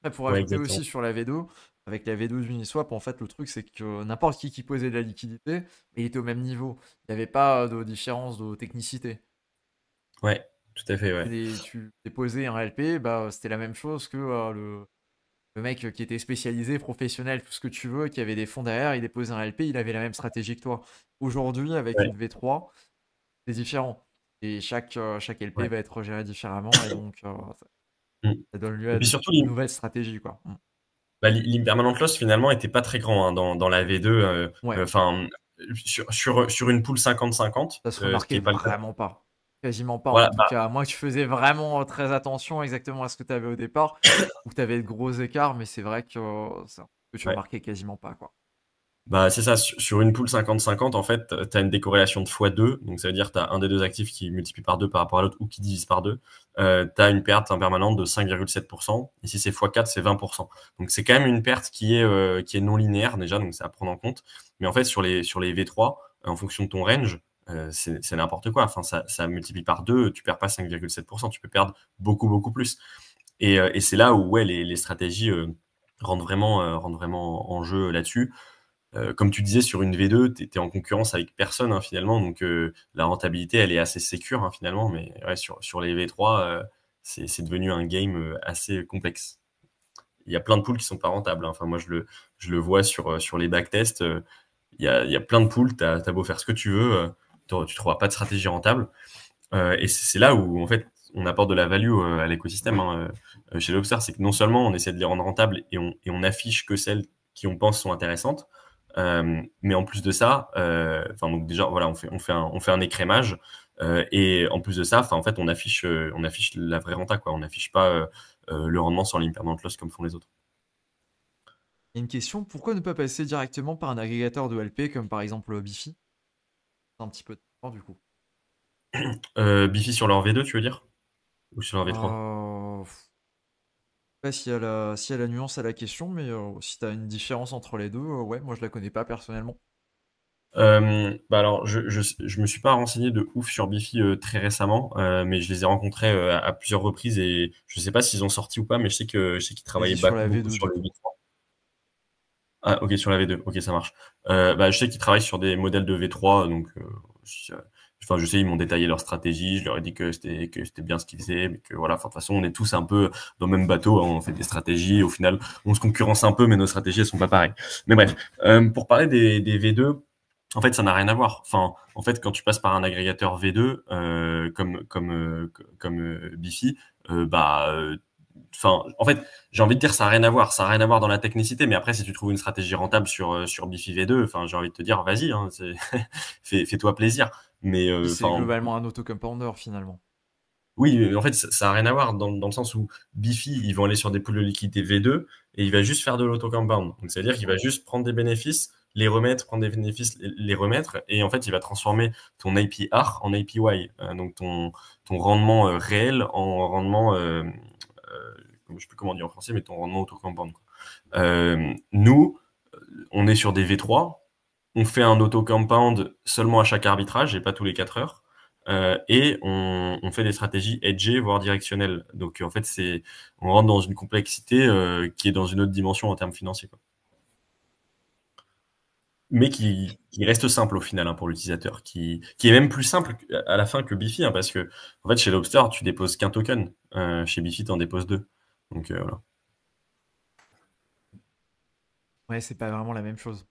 Après, pour ouais, ajouter exactement. aussi sur la V2, avec la V2 d'Uniswap, en fait, le truc, c'est que n'importe qui posait de la liquidité, il était au même niveau. Il n'y avait pas de différence de technicité. Ouais, tout à fait, ouais. Tu déposais un LP, bah, c'était la même chose que le mec qui était spécialisé, professionnel, tout ce que tu veux, qui avait des fonds derrière, il déposait un LP, il avait la même stratégie que toi. Aujourd'hui, avec Ouais, une V3, c'est différent. Et chaque LP ouais. va être géré différemment, et donc Mm. ça donne lieu Et à puis de surtout, nouvelles stratégies, quoi. bah, l'impermanent loss finalement était pas très grand hein, dans la V2. Ouais. Enfin, sur une pool 50-50, Ça se ce qui remarquait est pas le cas. vraiment pas. Quasiment pas en Voilà, tout bah, cas. Moi, tu faisais vraiment très attention exactement à ce que tu avais au départ, ou que tu avais de gros écarts, mais c'est vrai que que tu ouais. remarquais quasiment pas, quoi. Bah, c'est ça, sur une pool 50-50, en fait, tu as une décorrélation de x2, donc ça veut dire que tu as un des deux actifs qui multiplie par 2 par rapport à l'autre ou qui divise par 2. Tu as une perte impermanente de 5,7%, et si c'est x4, c'est 20%. Donc c'est quand même une perte qui est non linéaire déjà, donc c'est à prendre en compte. Mais en fait, sur les V3, en fonction de ton range, c'est n'importe quoi. Enfin, ça multiplie par 2, tu perds pas 5,7%, tu peux perdre beaucoup, beaucoup plus. Et c'est là où ouais, les stratégies rentrent vraiment en jeu là-dessus. Comme tu disais, sur une V2, tu es en concurrence avec personne hein, finalement, donc la rentabilité, elle est assez sécure hein, finalement, mais ouais, sur les V3, c'est devenu un game assez complexe. Il y a plein de pools qui sont pas rentables. Hein. Enfin, moi, je le vois sur les backtests. Il y a plein de pools, tu as beau faire ce que tu veux, tu trouveras pas de stratégie rentable. Et c'est là où, en fait, on apporte de la value à l'écosystème hein, chez Lobster, c'est que non seulement on essaie de les rendre rentables et on affiche que celles qui on pense sont intéressantes, mais en plus de ça, enfin donc déjà voilà, on fait un écrémage et en plus de ça, enfin en fait on affiche la vraie renta quoi, on n'affiche pas le rendement sur l'impermanent loss comme font les autres. Il y a une question, pourquoi ne pas passer directement par un agrégateur de LP comme par exemple Bifi? C'est un petit peu de temps du coup. Bifi sur leur V2 tu veux dire ou sur leur V3? Je sais pas s'il y a la nuance à la question, mais si tu as une différence entre les deux, ouais, moi je la connais pas personnellement. Bah alors, je me suis pas renseigné de ouf sur Bifi très récemment, mais je les ai rencontrés à plusieurs reprises et je sais pas s'ils ont sorti ou pas, mais je sais qu'ils travaillaient Vas-y sur la beaucoup V2 sur du le coup. V3. Ah, ok, sur la V2, ok, ça marche. Bah, je sais qu'ils travaillent sur des modèles de V3, donc Enfin, je sais, ils m'ont détaillé leur stratégie, je leur ai dit que c'était bien ce qu'ils faisaient, mais que voilà, enfin, de toute façon, on est tous un peu dans le même bateau, hein, on fait des stratégies, au final, on se concurrence un peu, mais nos stratégies, elles sont pas pareilles. Mais bref, pour parler des V2, en fait, ça n'a rien à voir. Enfin, en fait, quand tu passes par un agrégateur V2, comme Bifi, enfin, en fait, j'ai envie de dire, ça n'a rien à voir. Ça n'a rien à voir dans la technicité, mais après, si tu trouves une stratégie rentable sur Bifi V2, enfin, j'ai envie de te dire, vas-y, hein, fais-toi plaisir. Mais C'est enfin, globalement un auto-compounder finalement. oui, en fait, ça n'a rien à voir dans le sens où Bifi, ils vont aller sur des poules de liquidité V2 et il va juste faire de l'auto-compound. Donc, c'est-à-dire qu'il va juste prendre des bénéfices, les remettre, prendre des bénéfices, les remettre, et en fait, il va transformer ton APR en APY, donc ton rendement réel en rendement, je sais plus comment dire en français, mais ton rendement auto-compound, quoi. Nous, on est sur des V3, on fait un auto-compound seulement à chaque arbitrage et pas tous les 4 heures. Et on fait des stratégies edgées, voire directionnelles. Donc en fait, on rentre dans une complexité qui est dans une autre dimension en termes financiers, quoi. Mais qui reste simple au final, hein, pour l'utilisateur, qui est même plus simple à la fin que Bifi, hein, parce que en fait chez Lobster tu déposes qu'un token, chez Bifi tu en déposes deux. Donc voilà. Ouais, c'est pas vraiment la même chose.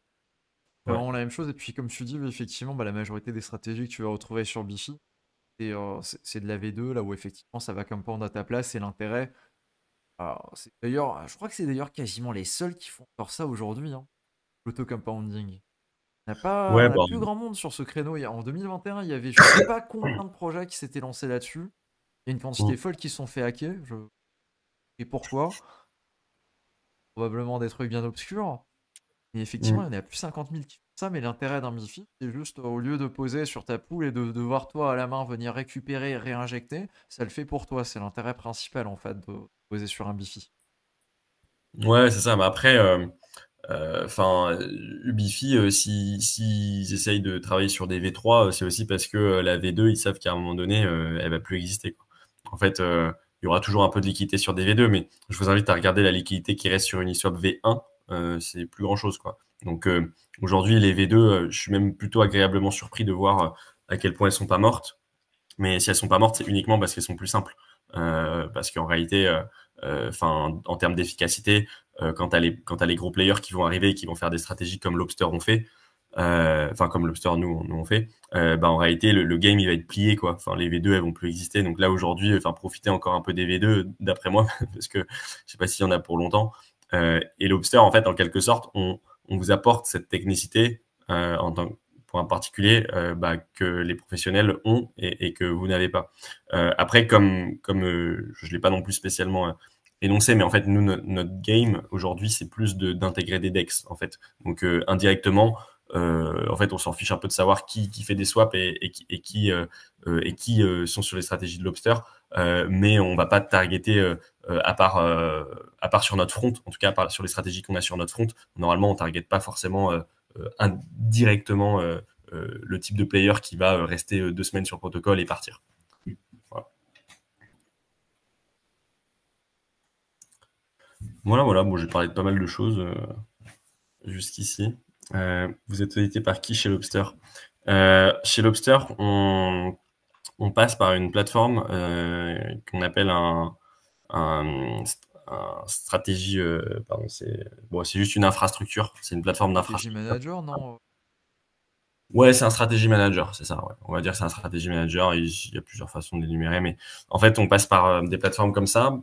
C'est Ouais. vraiment la même chose. Et puis, comme tu dis, oui, effectivement, bah, la majorité des stratégies que tu vas retrouver sur Bifi, c'est de la V2, là où effectivement ça va compound à ta place. Et l'intérêt, c'est d'ailleurs, je crois que c'est d'ailleurs quasiment les seuls qui font encore ça aujourd'hui, hein, l'auto-compounding. Ouais, On a bah, plus grand monde sur ce créneau. En 2021, il y avait je sais pas combien de projets qui s'étaient lancés là-dessus. Il y a une quantité mm, folle qui se sont fait hacker. Et pourquoi? Probablement des trucs bien obscurs. Et effectivement, il y mm. en a plus 50 000 qui font ça, mais l'intérêt d'un MiFi, c'est juste au lieu de poser sur ta poule et de devoir toi à la main venir récupérer et réinjecter, ça le fait pour toi. C'est l'intérêt principal en fait de poser sur un Bifi. Ouais, c'est ça. Mais après, enfin, Ubifi, s'ils essayent de travailler sur des V3, c'est aussi parce que la V2, ils savent qu'à un moment donné, elle va plus exister, quoi. En fait, il y aura toujours un peu de liquidité sur des V2, mais je vous invite à regarder la liquidité qui reste sur Uniswap V1. C'est plus grand-chose, quoi. Donc aujourd'hui, les V2, je suis même plutôt agréablement surpris de voir à quel point elles sont pas mortes. Mais si elles sont pas mortes, c'est uniquement parce qu'elles sont plus simples. Parce qu'en réalité, enfin, en termes d'efficacité, quand t'as les gros players qui vont arriver et qui vont faire des stratégies comme Lobster ont fait, enfin comme Lobster nous on fait, bah en réalité le game il va être plié, quoi. Enfin les V2 elles vont plus exister. Donc là aujourd'hui, enfin profitez encore un peu des V2 d'après moi parce que je sais pas s'il y en a pour longtemps. Et Lobster en fait en quelque sorte on vous apporte cette technicité en tant pour un particulier, bah, que les professionnels ont et que vous n'avez pas. Après, comme je l'ai pas non plus spécialement énoncé, mais en fait, nous, notre game aujourd'hui, c'est plus d'intégrer des DEX, en fait. Donc, indirectement, en fait, on s'en fiche un peu de savoir qui fait des swaps et qui sont sur les stratégies de Lobster, mais on va pas targeter à part sur notre front, en tout cas à part sur les stratégies qu'on a sur notre front. Normalement, on target pas forcément indirectement le type de player qui va rester 2 semaines sur le protocole et partir. Voilà, voilà. Bon, j'ai parlé de pas mal de choses jusqu'ici. Vous êtes audité par qui chez Lobster? Chez Lobster, on passe par une plateforme qu'on appelle un, un stratégie. Pardon, c'est juste une infrastructure. C'est une plateforme Stratégie d'infrastructure. manager, non? Ouais, c'est un stratégy manager, c'est ça. Ouais. On va dire que c'est un stratégy manager. Il y a plusieurs façons de l'énumérer, mais en fait, on passe par des plateformes comme ça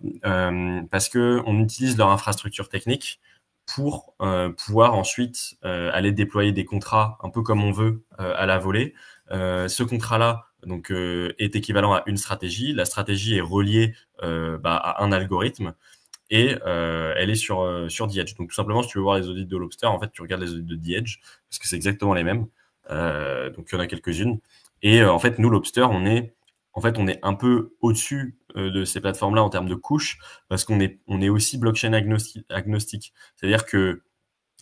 parce que on utilise leur infrastructure technique pour pouvoir ensuite aller déployer des contrats un peu comme on veut à la volée. Ce contrat-là donc est équivalent à une stratégie. La stratégie est reliée bah, à un algorithme et elle est sur The Edge. Donc tout simplement, si tu veux voir les audits de Lobster, en fait, tu regardes les audits de The Edge parce que c'est exactement les mêmes. Donc il y en a quelques-unes. Et en fait, nous, Lobster, on est un peu au-dessus de ces plateformes-là en termes de couches parce on est aussi blockchain agnostique. C'est-à-dire que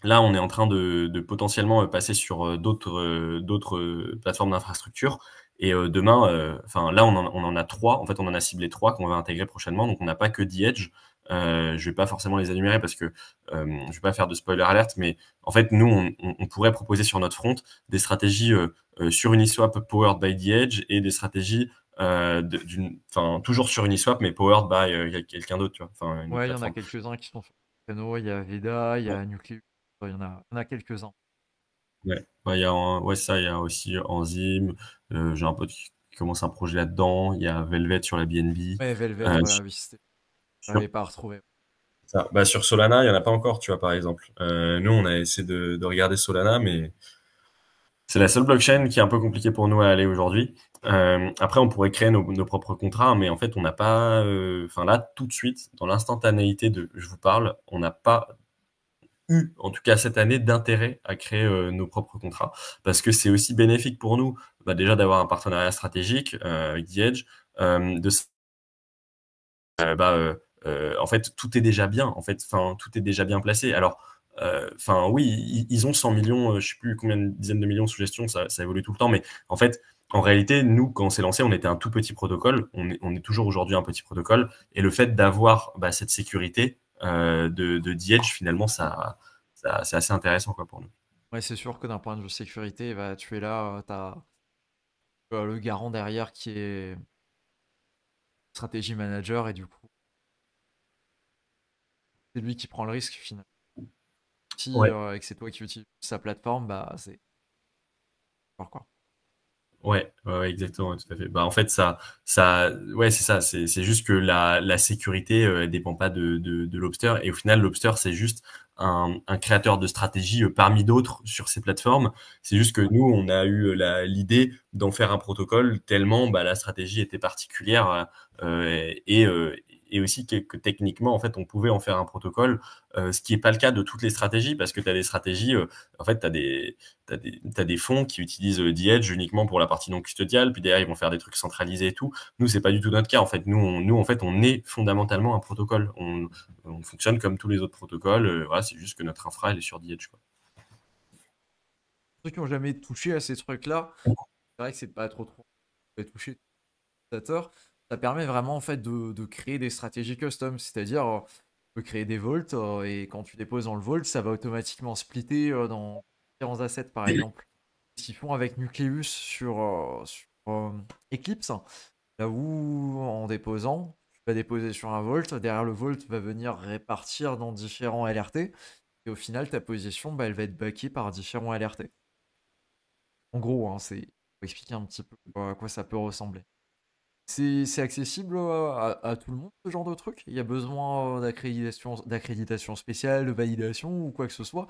là, on est en train de potentiellement passer sur d'autres plateformes d'infrastructure. Et demain, enfin là, on en a trois. En fait, on en a ciblé trois qu'on va intégrer prochainement. Donc, on n'a pas que The Edge. Je vais pas forcément les énumérer parce que je vais pas faire de spoiler alert. Mais en fait, nous, on pourrait proposer sur notre front des stratégies sur Uniswap powered by The Edge et des stratégies toujours sur Uniswap, mais powered by quelqu'un d'autre, tu vois, enfin une autre Ouais, il y en a plateforme. quelques-uns qui sont sur Cano, il y a Veda, il y a Nucleus, il y en a quelques-uns. Ouais, ouais, il y a aussi Enzyme, j'ai un pote qui commence un projet là-dedans, il y a Velvet sur la BNB. Ouais, Velvet, Euh, voilà, sur, oui, c'était. Je sur- l'avais pas retrouvé. sur Solana, il n'y en a pas encore, tu vois, par exemple. Nous, on a essayé de regarder Solana, mais c'est la seule blockchain qui est un peu compliquée pour nous à aller aujourd'hui. Après, on pourrait créer nos propres contrats, mais en fait, on n'a pas, enfin là, tout de suite, dans l'instantanéité de je vous parle, on n'a pas eu, en tout cas cette année, d'intérêt à créer nos propres contrats, parce que c'est aussi bénéfique pour nous, déjà d'avoir un partenariat stratégique avec The Edge, de en fait, tout est déjà bien. En fait, enfin, tout est déjà bien placé. Alors, enfin, oui, ils ont 100 millions, je sais plus combien de dizaines de millions sous gestion, ça évolue tout le temps. Mais en fait, en réalité, nous, quand on s'est lancé, on était un tout petit protocole. On est toujours aujourd'hui un petit protocole. Et le fait d'avoir cette sécurité de The Edge, finalement, c'est assez intéressant quoi, pour nous. Ouais, c'est sûr que d'un point de vue sécurité, bah, tu es là, t'as le garant derrière qui est stratégie manager et du coup, c'est lui qui prend le risque finalement. Si Ouais. et que c'est toi qui utilises sa plateforme, bah c'est fort quoi. Ouais, ouais, ouais, exactement, ouais, tout à fait. Bah, en fait, ouais, c'est ça. C'est juste que la sécurité dépend pas de Lobster. Et au final, Lobster, c'est juste un créateur de stratégie parmi d'autres sur ces plateformes. C'est juste que nous, on a eu l'idée d'en faire un protocole tellement la stratégie était particulière et aussi que techniquement, en fait, on pouvait en faire un protocole, ce qui est pas le cas de toutes les stratégies parce que tu as des stratégies, en fait, t'as des fonds qui utilisent The Edge uniquement pour la partie non custodiale, puis derrière ils vont faire des trucs centralisés et tout. Nous, c'est pas du tout notre cas. En fait, nous en fait, on est fondamentalement un protocole. On fonctionne comme tous les autres protocoles. Voilà, c'est juste que notre infra elle est sur The Edge, quoi. Ceux qui ont jamais touché à ces trucs-là, c'est vrai que c'est pas trop touché utilisateur. Ça permet vraiment en fait de créer des stratégies custom, c'est-à-dire tu peux créer des vaults et quand tu déposes dans le vault, ça va automatiquement splitter dans différents assets par exemple. Ce qu'ils font avec Nucleus sur Eclipse, là où en déposant, tu vas déposer sur un vault, derrière le vault va venir répartir dans différents LRT et au final ta position elle va être backée par différents LRT. En gros, hein, c'est pour expliquer un petit peu à quoi ça peut ressembler. C'est accessible à tout le monde, ce genre de truc? Il y a besoin d'accréditation spéciale, de validation ou quoi que ce soit?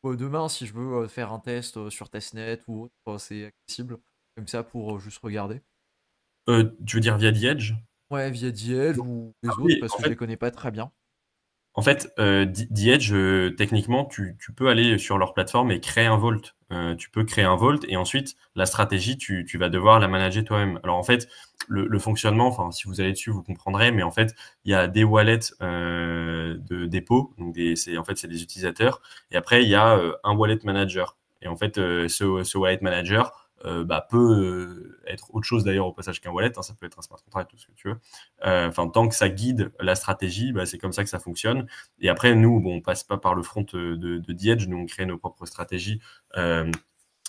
Demain, si je veux faire un test sur testnet ou autre, c'est accessible comme ça pour juste regarder. Tu veux dire via The Edge? Ouais, via Diel ou les autres Oui, parce en que je les fait, connais pas très bien. The Edge, techniquement, tu peux aller sur leur plateforme et créer un vault. Tu peux créer un vault et ensuite, la stratégie, tu vas devoir la manager toi-même. Alors, en fait, le fonctionnement, enfin, si vous allez dessus, vous comprendrez, mais en fait, il y a des wallets de dépôt, donc en fait, c'est des utilisateurs, et après, il y a un wallet manager. Et en fait, ce wallet manager peut être autre chose d'ailleurs au passage qu'un wallet, hein, ça peut être un smart contract, tout ce que tu veux. Enfin, tant que ça guide la stratégie, c'est comme ça que ça fonctionne. Et après, nous, bon, on passe pas par le front de The Edge, nous on crée nos propres stratégies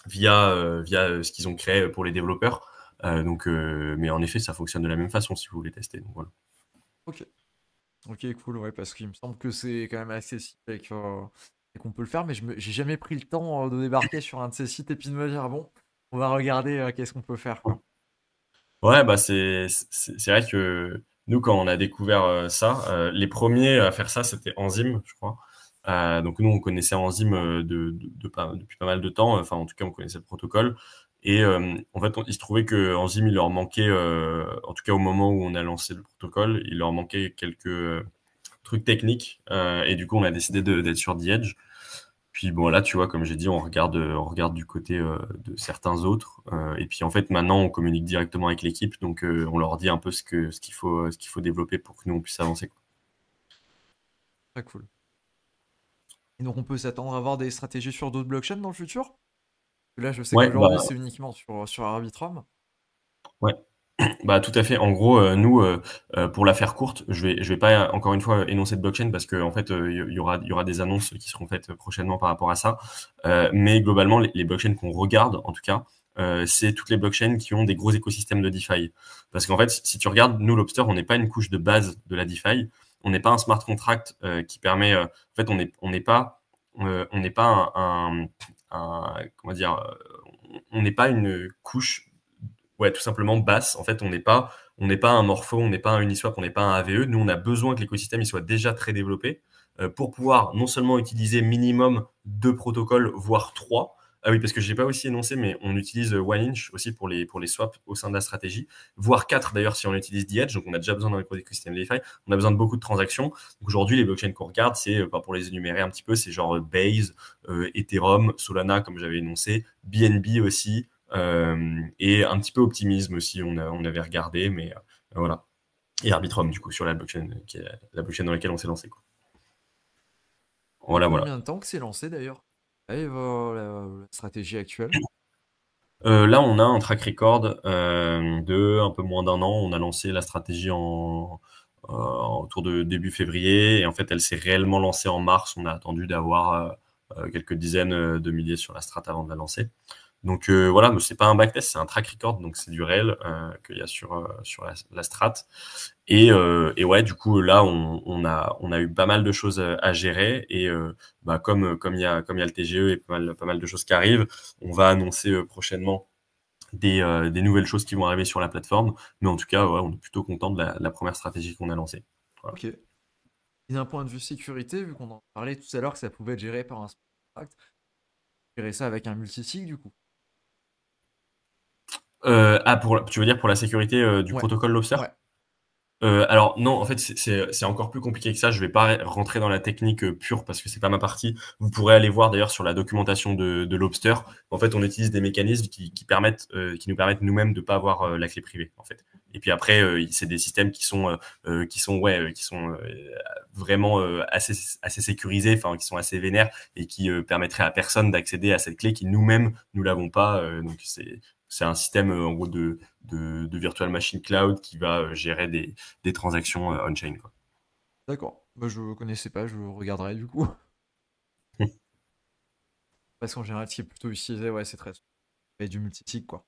via ce qu'ils ont créé pour les développeurs. Mais en effet, ça fonctionne de la même façon si vous voulez tester. Donc, voilà. Ok. Ok, cool, ouais, parce qu'il me semble que c'est quand même accessible et qu'on peut le faire, mais j'ai jamais pris le temps de débarquer sur un de ces sites et puis de me dire, bon, on va regarder qu'est-ce qu'on peut faire, quoi. Ouais, c'est vrai que nous, quand on a découvert ça, les premiers à faire ça, c'était Enzyme, je crois. Donc nous, on connaissait Enzyme depuis pas mal de temps. Enfin, en tout cas, on connaissait le protocole. Et en fait, il se trouvait que Enzyme, il leur manquait, en tout cas au moment où on a lancé le protocole, il leur manquait quelques trucs techniques. Et du coup, on a décidé d'être sur The Edge. Puis bon, là, tu vois, comme j'ai dit, on regarde du côté de certains autres. Et puis en fait, maintenant, on communique directement avec l'équipe, donc on leur dit un peu ce qu'il faut développer pour que nous on puisse avancer, quoi. Très cool. Et donc on peut s'attendre à avoir des stratégies sur d'autres blockchains dans le futur? Parce que là, je sais Ouais, qu'aujourd'hui, c'est uniquement sur Arbitrum. ouais, bah tout à fait. En gros, nous, pour la faire courte, je vais pas encore une fois énoncer de blockchain parce que en fait, il y aura des annonces qui seront faites prochainement par rapport à ça. Mais globalement, les blockchains qu'on regarde, en tout cas, c'est toutes les blockchains qui ont des gros écosystèmes de DeFi. Parce qu'en fait, si tu regardes, nous, Lobster, on n'est pas une couche de base de la DeFi. On n'est pas un smart contract qui permet. En fait, on n'est pas comment dire, on n'est pas une couche, ouais, tout simplement basse. En fait, on n'est pas un Morpho, on n'est pas un Uniswap, on n'est pas un AVE. Nous, on a besoin que l'écosystème il soit déjà très développé pour pouvoir non seulement utiliser minimum 2 protocoles, voire 3. Ah oui, parce que je n'ai pas aussi énoncé, mais on utilise OneInch aussi pour les swaps au sein de la stratégie, voire 4 d'ailleurs si on utilise The Edge. Donc, on a déjà besoin d'un écosystème DeFi. On a besoin de beaucoup de transactions. Aujourd'hui, les blockchains qu'on regarde, c'est, pour les énumérer un petit peu, c'est genre Base, Ethereum, Solana, comme j'avais énoncé, BNB aussi, et un petit peu Optimism aussi, on avait regardé, mais voilà. Et Arbitrum, du coup, sur la blockchain, qui est la blockchain dans laquelle on s'est lancé, quoi. Voilà, voilà. Combien de temps que c'est lancé d'ailleurs? Live, la stratégie actuelle? Là, on a un track record de un peu moins d'un an. On a lancé la stratégie autour de début février, et en fait, elle s'est réellement lancée en mars. On a attendu d'avoir quelques dizaines de milliers sur la strat avant de la lancer. Donc voilà, mais c'est pas un backtest, c'est un track record, donc c'est du réel qu'il y a sur la strat. Et ouais, du coup, là, on a eu pas mal de choses à gérer. Et comme il y a le TGE et pas mal de choses qui arrivent, on va annoncer prochainement des nouvelles choses qui vont arriver sur la plateforme. Mais en tout cas, ouais, on est plutôt content de la première stratégie qu'on a lancée. Voilà. Ok. Et d'un point de vue sécurité, vu qu'on en parlait tout à l'heure que ça pouvait être géré par un smart contract, gérer ça avec un multisig du coup. Tu veux dire pour la sécurité du Ouais. protocole Lobster? Ouais. Alors non, en fait, c'est encore plus compliqué que ça. Je vais pas rentrer dans la technique pure parce que c'est pas ma partie. Vous pourrez aller voir d'ailleurs sur la documentation de Lobster. En fait, on utilise des mécanismes qui nous permettent nous-mêmes de pas avoir la clé privée, en fait. Et puis après, c'est des systèmes qui sont vraiment assez sécurisés, enfin qui sont assez vénères et qui permettraient à personne d'accéder à cette clé qui nous-mêmes nous l'avons pas. Donc c'est un système en gros de virtual machine cloud qui va gérer des transactions on-chain, quoi. D'accord. Bah, je connaissais pas, je regarderai du coup. Parce qu'en général, ce qui est plutôt utilisé, ouais, c'est très. Et du multisig quoi.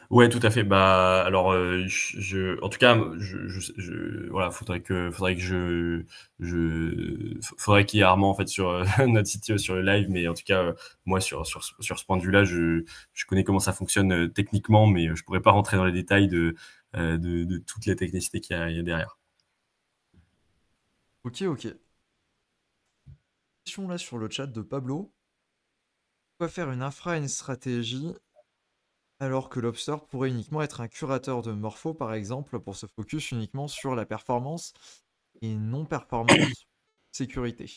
Ouais, tout à fait. Bah, alors, en tout cas, voilà, faudrait qu'il y ait Armand en fait sur notre site, sur le live, mais en tout cas, moi sur ce point de vue-là, je connais comment ça fonctionne techniquement, mais je pourrais pas rentrer dans les détails de toutes les technicités il y a derrière. Ok, ok. Question là sur le chat de Pablo. Pourquoi faire une infra et une stratégie alors que Lobster pourrait uniquement être un curateur de morpho, par exemple, pour se focus uniquement sur la performance et non performance sécurité?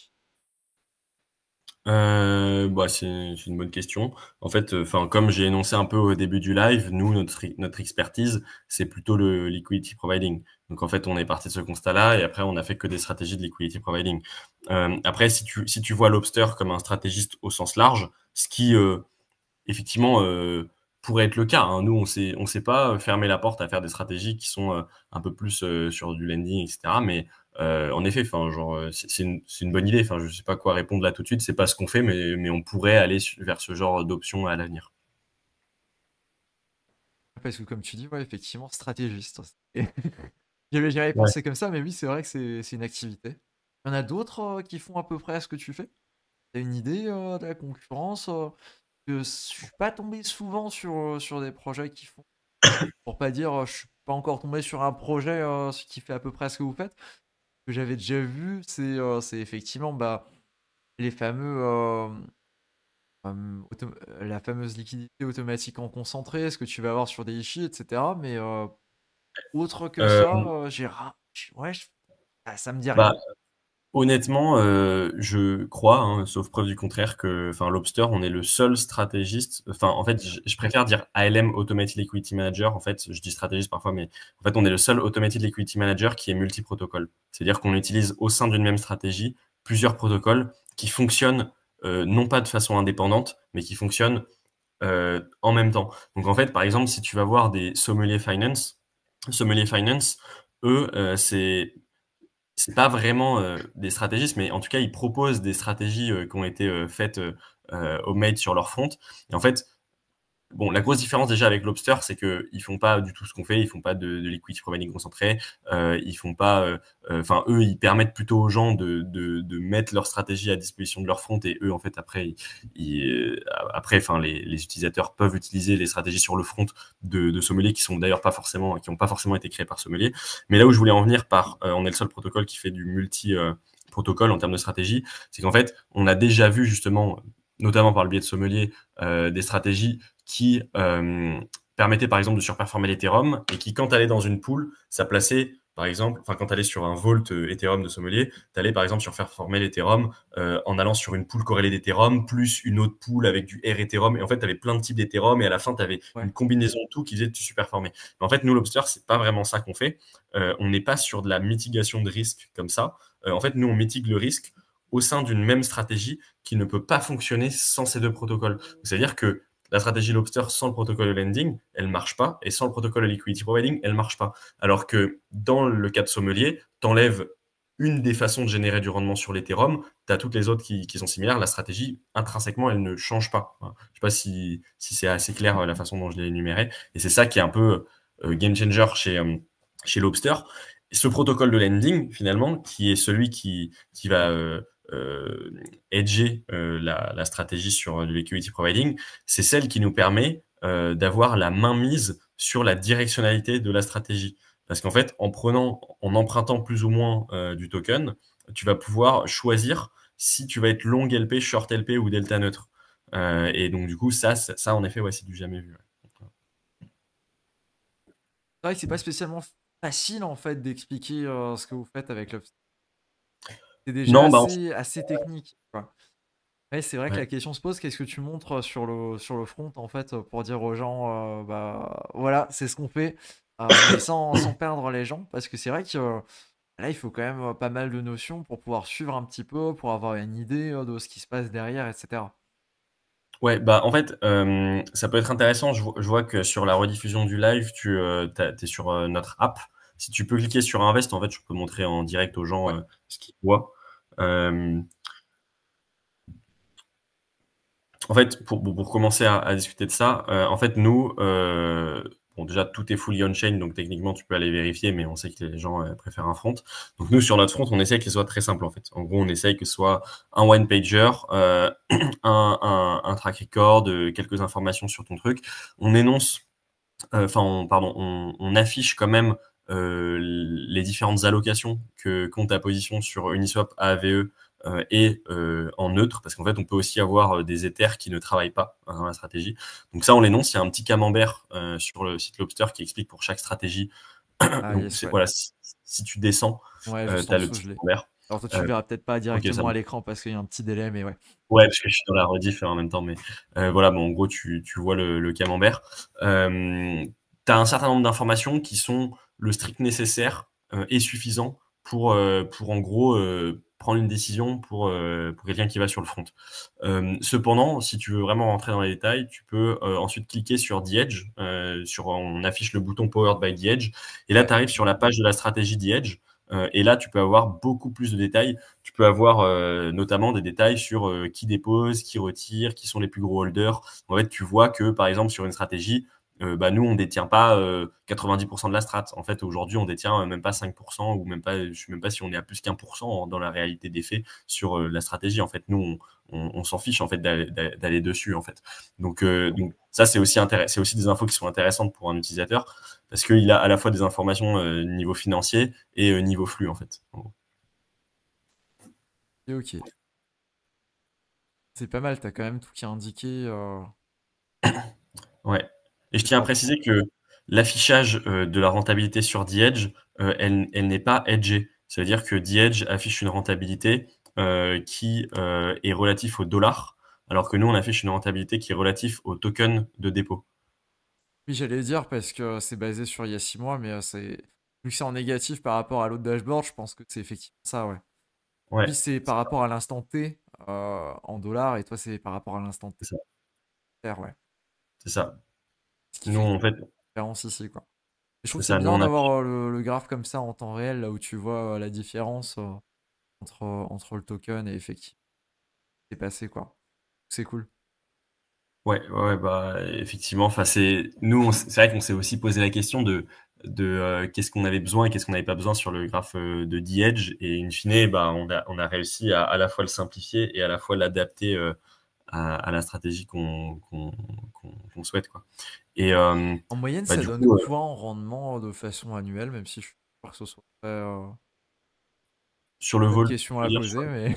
Bah, c'est une bonne question. En fait, comme j'ai énoncé un peu au début du live, nous, notre expertise, c'est plutôt le liquidity providing. Donc, en fait, on est parti de ce constat-là et après, on a fait que des stratégies de liquidity providing. Après, si tu vois Lobster comme un stratégiste au sens large, ce qui, effectivement, pourrait être le cas, hein. Nous, on sait pas fermer la porte à faire des stratégies qui sont un peu plus sur du lending, etc. Mais en effet, c'est une bonne idée. Enfin, je sais pas quoi répondre là tout de suite. C'est pas ce qu'on fait, mais on pourrait aller vers ce genre d'option à l'avenir. Parce que comme tu dis, ouais, effectivement, stratégiste. Et j'avais Ouais. pensé comme ça, mais oui, c'est vrai que c'est une activité. Il y en a d'autres qui font à peu près ce que tu fais? T'as une idée de la concurrence? Que je suis pas tombé souvent sur des projets qui font. Pour pas dire, je suis pas encore tombé sur un projet qui fait à peu près ce que vous faites. Ce que j'avais déjà vu, c'est effectivement bah, les fameux, la fameuse liquidité automatique en concentré, ce que tu vas avoir sur des ishi, etc. Mais autre que Euh, ça, ouais, ça me dit rien. Bah, honnêtement, je crois, hein, sauf preuve du contraire, que Lobster, on est le seul stratégiste. Enfin, en fait, je préfère dire ALM, Automated Liquidity Manager. En fait, je dis stratégiste parfois, mais en fait, on est le seul Automated Liquidity Manager qui est multi-protocole. C'est-à-dire qu'on utilise au sein d'une même stratégie plusieurs protocoles qui fonctionnent non pas de façon indépendante, mais qui fonctionnent en même temps. Donc, en fait, par exemple, si tu vas voir des Sommelier Finance, eux, c'est pas vraiment des stratégistes, mais en tout cas, ils proposent des stratégies qui ont été faites homemade sur leur front. Et en fait, Bon, la grosse différence déjà avec Lobster, c'est qu'ils font pas du tout ce qu'on fait, ils font pas de liquidity providing concentré, ils font pas, enfin eux, ils permettent plutôt aux gens de mettre leur stratégie à disposition de leur front et eux en fait après, après, enfin les utilisateurs peuvent utiliser les stratégies sur le front de Sommelier qui sont d'ailleurs pas forcément, qui ont pas forcément été créés par Sommelier. Mais là où je voulais en venir on est le seul protocole qui fait du multi protocole en termes de stratégie, c'est qu'en fait, on a déjà vu justement, notamment par le biais de Sommelier, des stratégies qui permettait par exemple de surperformer l'Ethereum et qui, quand tu allais dans une pool, ça plaçait, par exemple, enfin quand tu allais sur un vault Ethereum de Sommelier, tu allais par exemple surperformer l'Ethereum en allant sur une pool corrélée d'Ethereum plus une autre pool avec du R Ethereum et en fait tu avais plein de types d'Ethereum et à la fin tu avais Ouais. une combinaison de tout qui faisait que tu superformais. Mais en fait nous Lobster c'est pas vraiment ça qu'on fait. On n'est pas sur de la mitigation de risque comme ça. En fait nous on mitigue le risque au sein d'une même stratégie qui ne peut pas fonctionner sans ces deux protocoles. C'est-à-dire que la stratégie Lobster sans le protocole de lending, elle marche pas, et sans le protocole de liquidity providing, elle marche pas. Alors que dans le cas de Sommelier, t'enlèves une des façons de générer du rendement sur l'Ethereum, tu as toutes les autres qui sont similaires, la stratégie, intrinsèquement, elle ne change pas. Je sais pas si c'est assez clair la façon dont je l'ai énuméré, et c'est ça qui est un peu game changer chez Lobster. Et ce protocole de lending, finalement, qui est celui qui va hedger la stratégie sur le liquidity providing, c'est celle qui nous permet d'avoir la main mise sur la directionnalité de la stratégie. Parce qu'en fait, en empruntant plus ou moins du token, tu vas pouvoir choisir si tu vas être long LP, short LP ou delta neutre. Et donc, du coup, ça en effet, ouais, c'est du jamais vu. C'est vrai que c'est pas spécialement facile en fait d'expliquer ce que vous faites avec Lobster. C'est déjà Non, bah, assez technique, quoi. Ouais, c'est vrai que la ouais. question se pose, qu'est-ce que tu montres sur le front en fait pour dire aux gens bah voilà, c'est ce qu'on fait, mais sans perdre les gens, parce que c'est vrai que là il faut quand même pas mal de notions pour pouvoir suivre un petit peu, pour avoir une idée de ce qui se passe derrière, etc. Ouais, bah en fait, ça peut être intéressant. Je vois que sur la rediffusion du live, t'es sur notre app. Si tu peux cliquer sur Invest, en fait, je peux montrer en direct aux gens Ouais. ce qu'ils voient. Euh, En fait, pour commencer à discuter de ça, en fait, nous, bon, déjà, tout est fully on-chain, donc techniquement, tu peux aller vérifier, mais on sait que les gens préfèrent un front. Donc, nous, sur notre front, on essaie que ce soit très simple, en fait. En gros, on essaye que ce soit un one-pager, un track record, quelques informations sur ton truc. On énonce, pardon, on affiche quand même les différentes allocations que compte ta position sur Uniswap, AAVE et en neutre, parce qu'en fait, on peut aussi avoir des Ethers qui ne travaillent pas dans la stratégie. Donc ça, on l'énonce. Il y a un petit camembert sur le site Lobster qui explique pour chaque stratégie. Ah Donc yes, ouais. voilà, si tu descends, Ouais, tu juste en as le dessous, petit je l'ai. camembert. Alors toi, tu Euh, le verras peut-être pas ok, ça directement à marche. l'écran parce qu'il y a un petit délai, mais ouais. Ouais, parce que je suis dans la rediff en même temps, mais voilà, bon, en gros, tu vois le camembert. Tu as un certain nombre d'informations qui sont le strict nécessaire et suffisant pour en gros prendre une décision pour quelqu'un qui va sur le front. Cependant, si tu veux vraiment rentrer dans les détails, tu peux ensuite cliquer sur The Edge, on affiche le bouton Powered by The Edge, et là, Ouais. tu arrives sur la page de la stratégie The Edge, et là, tu peux avoir beaucoup plus de détails. Tu peux avoir notamment des détails sur qui dépose, qui retire, qui sont les plus gros holders. En fait, tu vois que, par exemple, sur une stratégie, bah, nous, on détient pas 90% de la strat. En fait, aujourd'hui, on détient même pas 5%, ou même pas, je sais même pas si on est à plus qu'1% dans la réalité des faits sur la stratégie. En fait, nous, on s'en fiche en fait d'aller dessus en fait. Donc ça, c'est aussi des infos qui sont intéressantes pour un utilisateur parce qu'il a à la fois des informations niveau financier et niveau flux en fait. En gros. Et ok. C'est pas mal, t'as quand même tout qui est indiqué. Ouais. Et je C'est tiens à propre. préciser que l'affichage de la rentabilité sur The Edge, elle n'est pas edgée. Ça veut dire que The Edge affiche une rentabilité qui est relative au dollar, alors que nous, on affiche une rentabilité qui est relative au token de dépôt. Oui, j'allais dire parce que c'est basé sur il y a 6 mois, mais vu que c'est en négatif par rapport à l'autre dashboard, je pense que c'est effectivement ça, ouais. Ouais, Lui, c'est par rapport à l'instant T en dollars, et toi, c'est par rapport à l'instant T c'est ça. R, ouais. C'est ça. Ce qui Nous, fait qu'il y en a fait, une différence ici, quoi. Et je trouve c'est que c'est ça. Nous, bien on d'avoir affiche. le graphe comme ça en temps réel, là où tu vois la différence entre le token et effectivement ce qui est passé, quoi. C'est cool. Ouais, ouais, bah effectivement. Enfin, c'est vrai qu'on s'est aussi posé la question de qu'est-ce qu'on avait besoin et qu'est-ce qu'on n'avait pas besoin sur le graphe de The Edge. Et in fine, bah on a réussi à la fois le simplifier et à la fois l'adapter à la stratégie qu'on souhaite, quoi. Et En moyenne, bah ça du donne coup, quoi en rendement de façon annuelle, même si je suis pas sûr que ce soit très, sur le bonne vol, question je veux à dire, sur poser, mais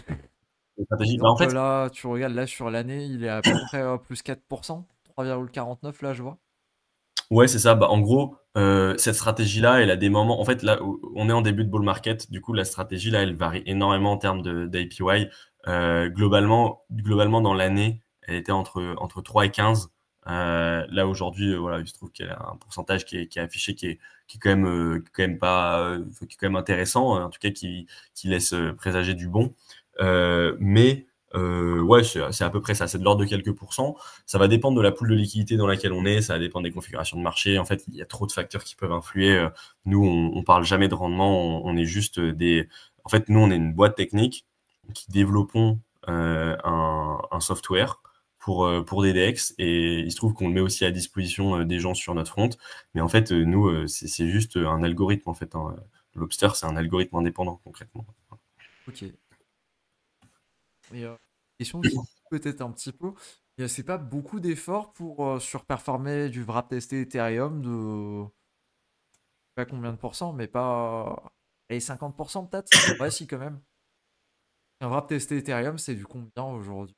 la par stratégie, bah en exemple fait, là, tu regardes là sur l'année, il est à peu près plus 4%, 3,49 là je vois. ouais, c'est ça. Bah, en gros, cette stratégie-là, elle a des moments. En fait, là, on est en début de bull market. Du coup, la stratégie là, elle varie énormément en termes de d'APY. Globalement, dans l'année, elle était entre 3 et 15. Là aujourd'hui, voilà, il se trouve qu'il y a un pourcentage qui est affiché, qui est quand même pas, qui est quand même intéressant, en tout cas qui laisse présager du bon. Mais ouais, c'est à peu près ça. C'est de l'ordre de quelques pourcents. Ça va dépendre de la pool de liquidité dans laquelle on est, ça va dépendre des configurations de marché. En fait, il y a trop de facteurs qui peuvent influer. Nous, on parle jamais de rendement, on est juste des. En fait, nous, on est une boîte technique qui développons un software pour des DEX et il se trouve qu'on le met aussi à disposition des gens sur notre front. Mais en fait, nous, c'est juste un algorithme en fait, hein. Lobster, c'est un algorithme indépendant concrètement. Ok. Et question qui peut-être un petit peu, c'est pas beaucoup d'efforts pour surperformer du wrap testé Ethereum de pas combien de pourcents, mais pas. Allez, 50% peut-être? Ouais, si, quand même. Un wrap testé Ethereum, c'est du combien aujourd'hui?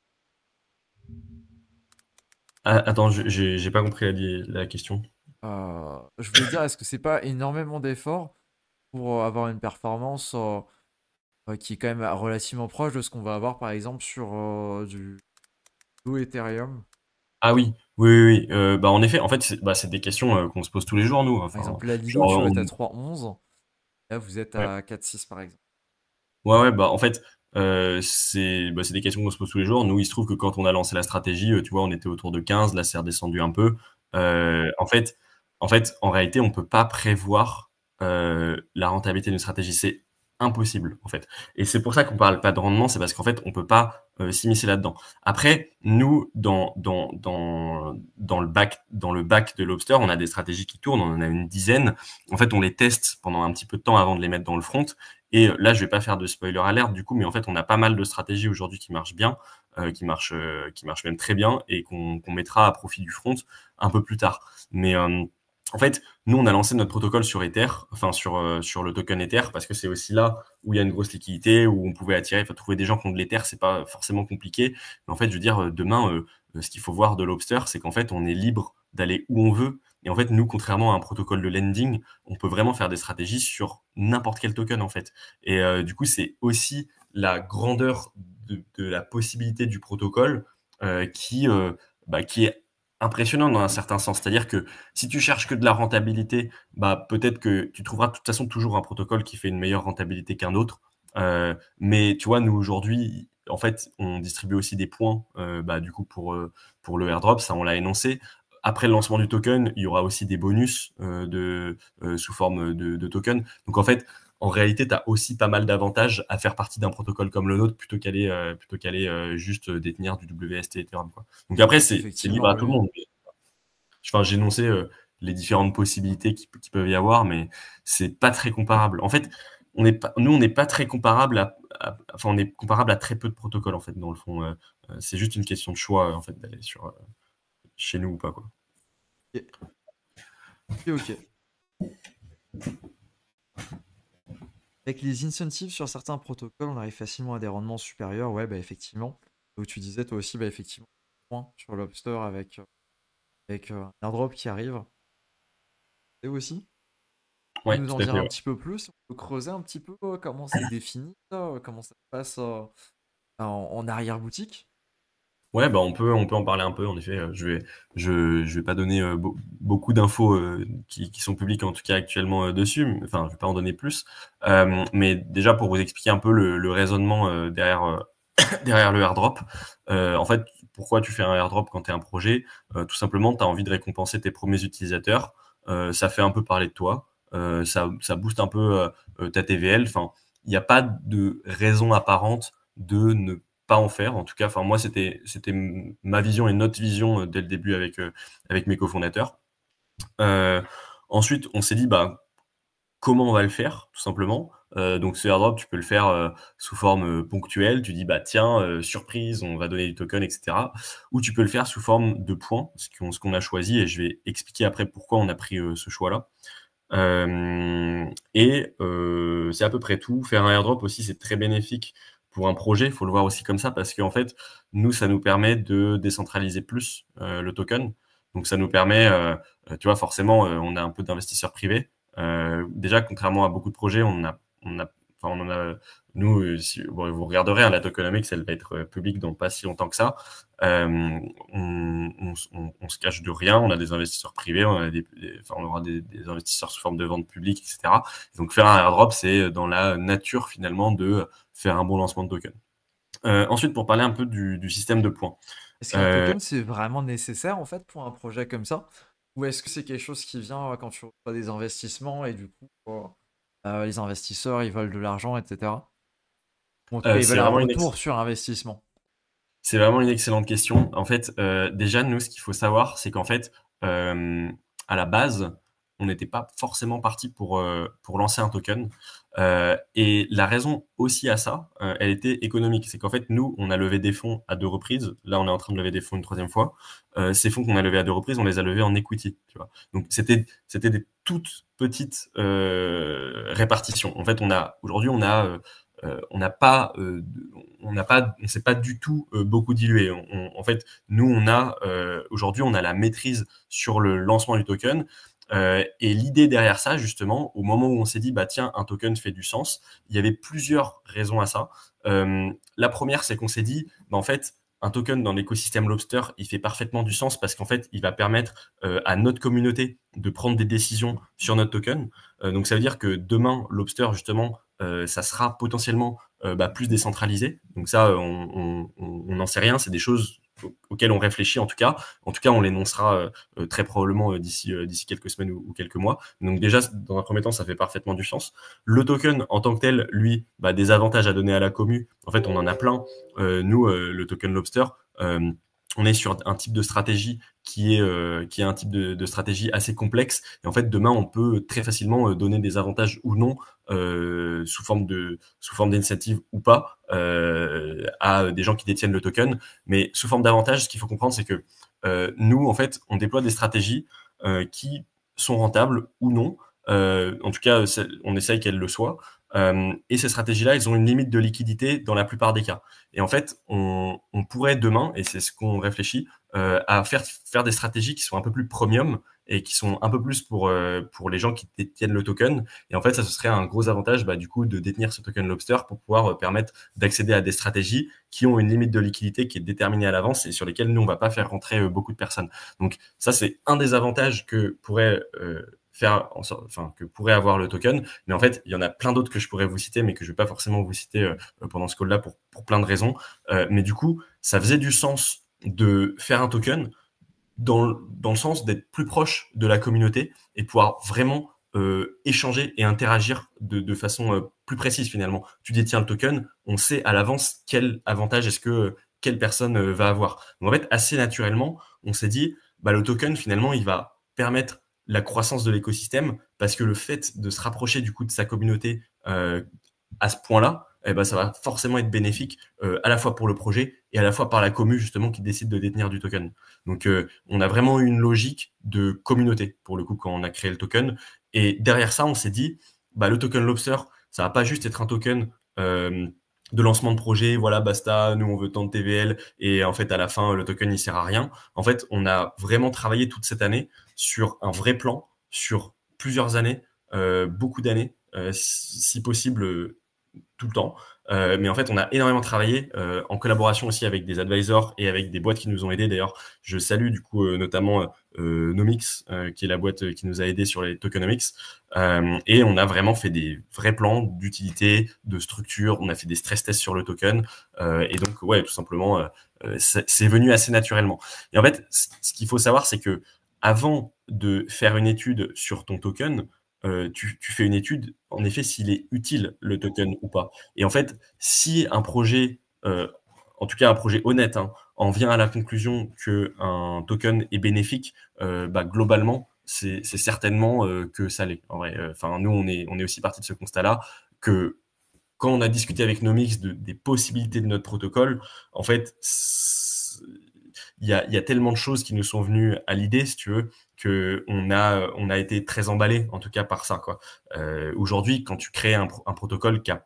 Ah, attends, j'ai pas compris la question. Je voulais dire, est-ce que c'est pas énormément d'efforts pour avoir une performance qui est quand même relativement proche de ce qu'on va avoir par exemple sur du Ethereum? Ah oui, oui, oui, oui. Bah en effet, en fait, c'est des questions qu'on se pose tous les jours, nous. Par Enfin, exemple, la Lido, tu genre, vois, est à 3,11. Là, vous êtes ouais, à 4,6 par exemple. ouais, ouais, bah en fait, c'est des questions qu'on se pose tous les jours. Nous, il se trouve que quand on a lancé la stratégie, tu vois, on était autour de 15, là, c'est redescendu un peu. En réalité, on peut pas prévoir la rentabilité d'une stratégie. C'est impossible, en fait. Et c'est pour ça qu'on parle pas de rendement, c'est parce qu'en fait, on peut pas s'immiscer là-dedans. Après, nous, dans le bac de Lobster, on a des stratégies qui tournent, on en a une dizaine. En fait, on les teste pendant un petit peu de temps avant de les mettre dans le front. Et là, je vais pas faire de spoiler alert du coup, mais en fait, on a pas mal de stratégies aujourd'hui qui marchent bien, qui marchent même très bien et qu'on mettra à profit du front un peu plus tard. Mais en fait, nous, on a lancé notre protocole sur Ether, enfin sur le token Ether, parce que c'est aussi là où il y a une grosse liquidité, où on pouvait attirer, enfin, trouver des gens qui ont de l'Ether, c'est pas forcément compliqué. Mais en fait, je veux dire, demain, ce qu'il faut voir de Lobster, c'est qu'en fait, on est libre d'aller où on veut. Et en fait, nous, contrairement à un protocole de lending, on peut vraiment faire des stratégies sur n'importe quel token, en fait. Et du coup, c'est aussi la grandeur de la possibilité du protocole qui est impressionnant dans un certain sens. C'est-à-dire que si tu cherches que de la rentabilité, bah peut-être que tu trouveras de toute façon toujours un protocole qui fait une meilleure rentabilité qu'un autre. Mais tu vois, nous aujourd'hui, en fait, on distribue aussi des points, bah du coup pour le airdrop, ça on l'a énoncé. Après le lancement du token, il y aura aussi des bonus sous forme de token. Donc en fait, en réalité, tu as aussi pas mal d'avantages à faire partie d'un protocole comme le nôtre plutôt qu'aller juste détenir du WST Ethereum, quoi. Donc après, c'est libre Effectivement, à tout le oui. monde. Enfin, j'ai énoncé les différentes possibilités qui peuvent y avoir, mais c'est pas très comparable. En fait, nous, on n'est pas très comparable enfin, on est comparable à très peu de protocoles, en fait, dans le fond. C'est juste une question de choix, en fait, d'aller chez nous ou pas, quoi. Ok, ok. Avec les incentives sur certains protocoles, on arrive facilement à des rendements supérieurs. Ouais, bah effectivement. Donc tu disais toi aussi, bah effectivement, point sur Lobster avec un airdrop qui arrive. Et aussi, Ouais, nous en tout à dire fait, un ouais. petit peu plus, on peut creuser un petit peu comment c'est défini, ça, comment ça se passe en arrière-boutique. Ouais, bah on peut en parler un peu. En effet, je vais pas donner beaucoup d'infos qui sont publiques en tout cas actuellement dessus. Enfin, je vais pas en donner plus. Mais déjà pour vous expliquer un peu le raisonnement derrière le airdrop. En fait, pourquoi tu fais un airdrop quand tu es un projet? Tout simplement, tu as envie de récompenser tes premiers utilisateurs. Ça fait un peu parler de toi. Ça booste un peu ta TVL. Enfin, il n'y a pas de raison apparente de ne pas en faire. En tout cas, enfin moi, c'était ma vision et notre vision dès le début avec mes cofondateurs. Ensuite, on s'est dit, bah, comment on va le faire, tout simplement. Donc ce airdrop, tu peux le faire sous forme ponctuelle. Tu dis, bah tiens, surprise, on va donner du token, etc. Ou tu peux le faire sous forme de points, ce qu'on a choisi, et je vais expliquer après pourquoi on a pris ce choix-là. C'est à peu près tout. Faire un airdrop aussi, c'est très bénéfique pour un projet. Il faut le voir aussi comme ça parce qu'en fait, nous, ça nous permet de décentraliser plus le token. Donc ça nous permet, tu vois, forcément, on a un peu d'investisseurs privés. Déjà, contrairement à beaucoup de projets, enfin, on en a, nous, bon, vous regarderez, hein, la tokenomics, elle va être publique dans pas si longtemps que ça. On se cache de rien, on a des investisseurs privés, enfin, on aura des investisseurs sous forme de vente publique, etc. Donc faire un airdrop, c'est dans la nature finalement de faire un bon lancement de token. Ensuite, pour parler un peu du système de points. Est-ce qu'un token, c'est vraiment nécessaire en fait pour un projet comme ça? Ou est-ce que c'est quelque chose qui vient quand tu reçois des investissements et du coup, les investisseurs, ils veulent de l'argent, etc. Ou en tout cas, ils C'est veulent un vraiment retour sur investissement. C'est vraiment une excellente question. En fait, déjà, nous, ce qu'il faut savoir, c'est qu'en fait, à la base, on n'était pas forcément parti pour lancer un token. Et la raison aussi à ça, elle était économique. C'est qu'en fait, nous, on a levé des fonds à 2 reprises. Là, on est en train de lever des fonds une 3e fois. Ces fonds qu'on a levés à 2 reprises, on les a levés en equity, tu vois? Donc c'était des toutes petites, répartitions. En fait, aujourd'hui, on s'est pas du tout beaucoup dilué. En fait, nous, aujourd'hui, on a la maîtrise sur le lancement du token. Et l'idée derrière ça, justement, au moment où on s'est dit, bah tiens, un token fait du sens, il y avait plusieurs raisons à ça. La première, c'est qu'on s'est dit, bah en fait, un token dans l'écosystème Lobster, il fait parfaitement du sens parce qu'en fait, il va permettre à notre communauté de prendre des décisions sur notre token. Donc ça veut dire que demain, Lobster, justement, ça sera potentiellement plus décentralisé. Donc ça, on n'en sait rien. C'est des choses auxquelles on réfléchit en tout cas. En tout cas, on l'énoncera très probablement d'ici quelques semaines ou quelques mois. Donc déjà, dans un premier temps, ça fait parfaitement du sens. Le token en tant que tel, lui, des avantages à donner à la commu. En fait, on en a plein. Nous, le token Lobster, on est sur un type de stratégie qui est un type de stratégie assez complexe. Et en fait, demain, on peut très facilement donner des avantages ou non sous forme d'initiative ou pas à des gens qui détiennent le token. Mais sous forme d'avantage, ce qu'il faut comprendre, c'est que nous, en fait, on déploie des stratégies qui sont rentables ou non. En tout cas, on essaye qu'elles le soient. Et ces stratégies-là, elles ont une limite de liquidité dans la plupart des cas. Et en fait, on pourrait demain, et c'est ce qu'on réfléchit, à faire des stratégies qui sont un peu plus premium et qui sont un peu plus pour les gens qui détiennent le token. Et en fait, ça, ce serait un gros avantage du coup de détenir ce token Lobster pour pouvoir permettre d'accéder à des stratégies qui ont une limite de liquidité qui est déterminée à l'avance et sur lesquelles nous, on va pas faire rentrer beaucoup de personnes. Donc ça, c'est un des avantages que pourrait que pourrait avoir le token. Mais en fait, il y en a plein d'autres que je pourrais vous citer, mais que je vais pas forcément vous citer pendant ce call-là pour plein de raisons. Mais du coup, ça faisait du sens de faire un token dans le sens d'être plus proche de la communauté et pouvoir vraiment échanger et interagir de façon plus précise finalement. Tu détiens le token, on sait à l'avance quel avantage est-ce que quelle personne va avoir. Donc en fait, assez naturellement, on s'est dit, le token finalement, il va permettre la croissance de l'écosystème parce que le fait de se rapprocher du coup de sa communauté à ce point-là, ça va forcément être bénéfique à la fois pour le projet et à la fois par la commu justement qui décide de détenir du token. Donc on a vraiment eu une logique de communauté pour le coup quand on a créé le token. Et derrière ça, on s'est dit, le token Lobster, ça va pas juste être un token de lancement de projet, voilà, basta, nous on veut tant de TVL et en fait à la fin le token il sert à rien. En fait, on a vraiment travaillé toute cette année sur un vrai plan, sur plusieurs années, beaucoup d'années, si possible tout le temps. Mais en fait, on a énormément travaillé en collaboration aussi avec des advisors et avec des boîtes qui nous ont aidés. D'ailleurs, je salue du coup notamment Nomix, qui est la boîte qui nous a aidés sur les tokenomics. Et on a vraiment fait des vrais plans d'utilité, de structure. On a fait des stress tests sur le token. Et donc, ouais, tout simplement, c'est venu assez naturellement. Et en fait, ce qu'il faut savoir, c'est que avant de faire une étude sur ton token, tu fais une étude, en effet, s'il est utile, le token ou pas. Et en fait, si un projet, en tout cas un projet honnête, hein, en vient à la conclusion qu'un token est bénéfique, globalement, c'est certainement que ça l'est. En vrai, enfin, nous, on est aussi parti de ce constat-là que quand on a discuté avec Nomix des possibilités de notre protocole, en fait, il y a tellement de choses qui nous sont venues à l'idée, si tu veux, qu'on a été très emballé, en tout cas, par ça, quoi. Aujourd'hui, quand tu crées un protocole qui a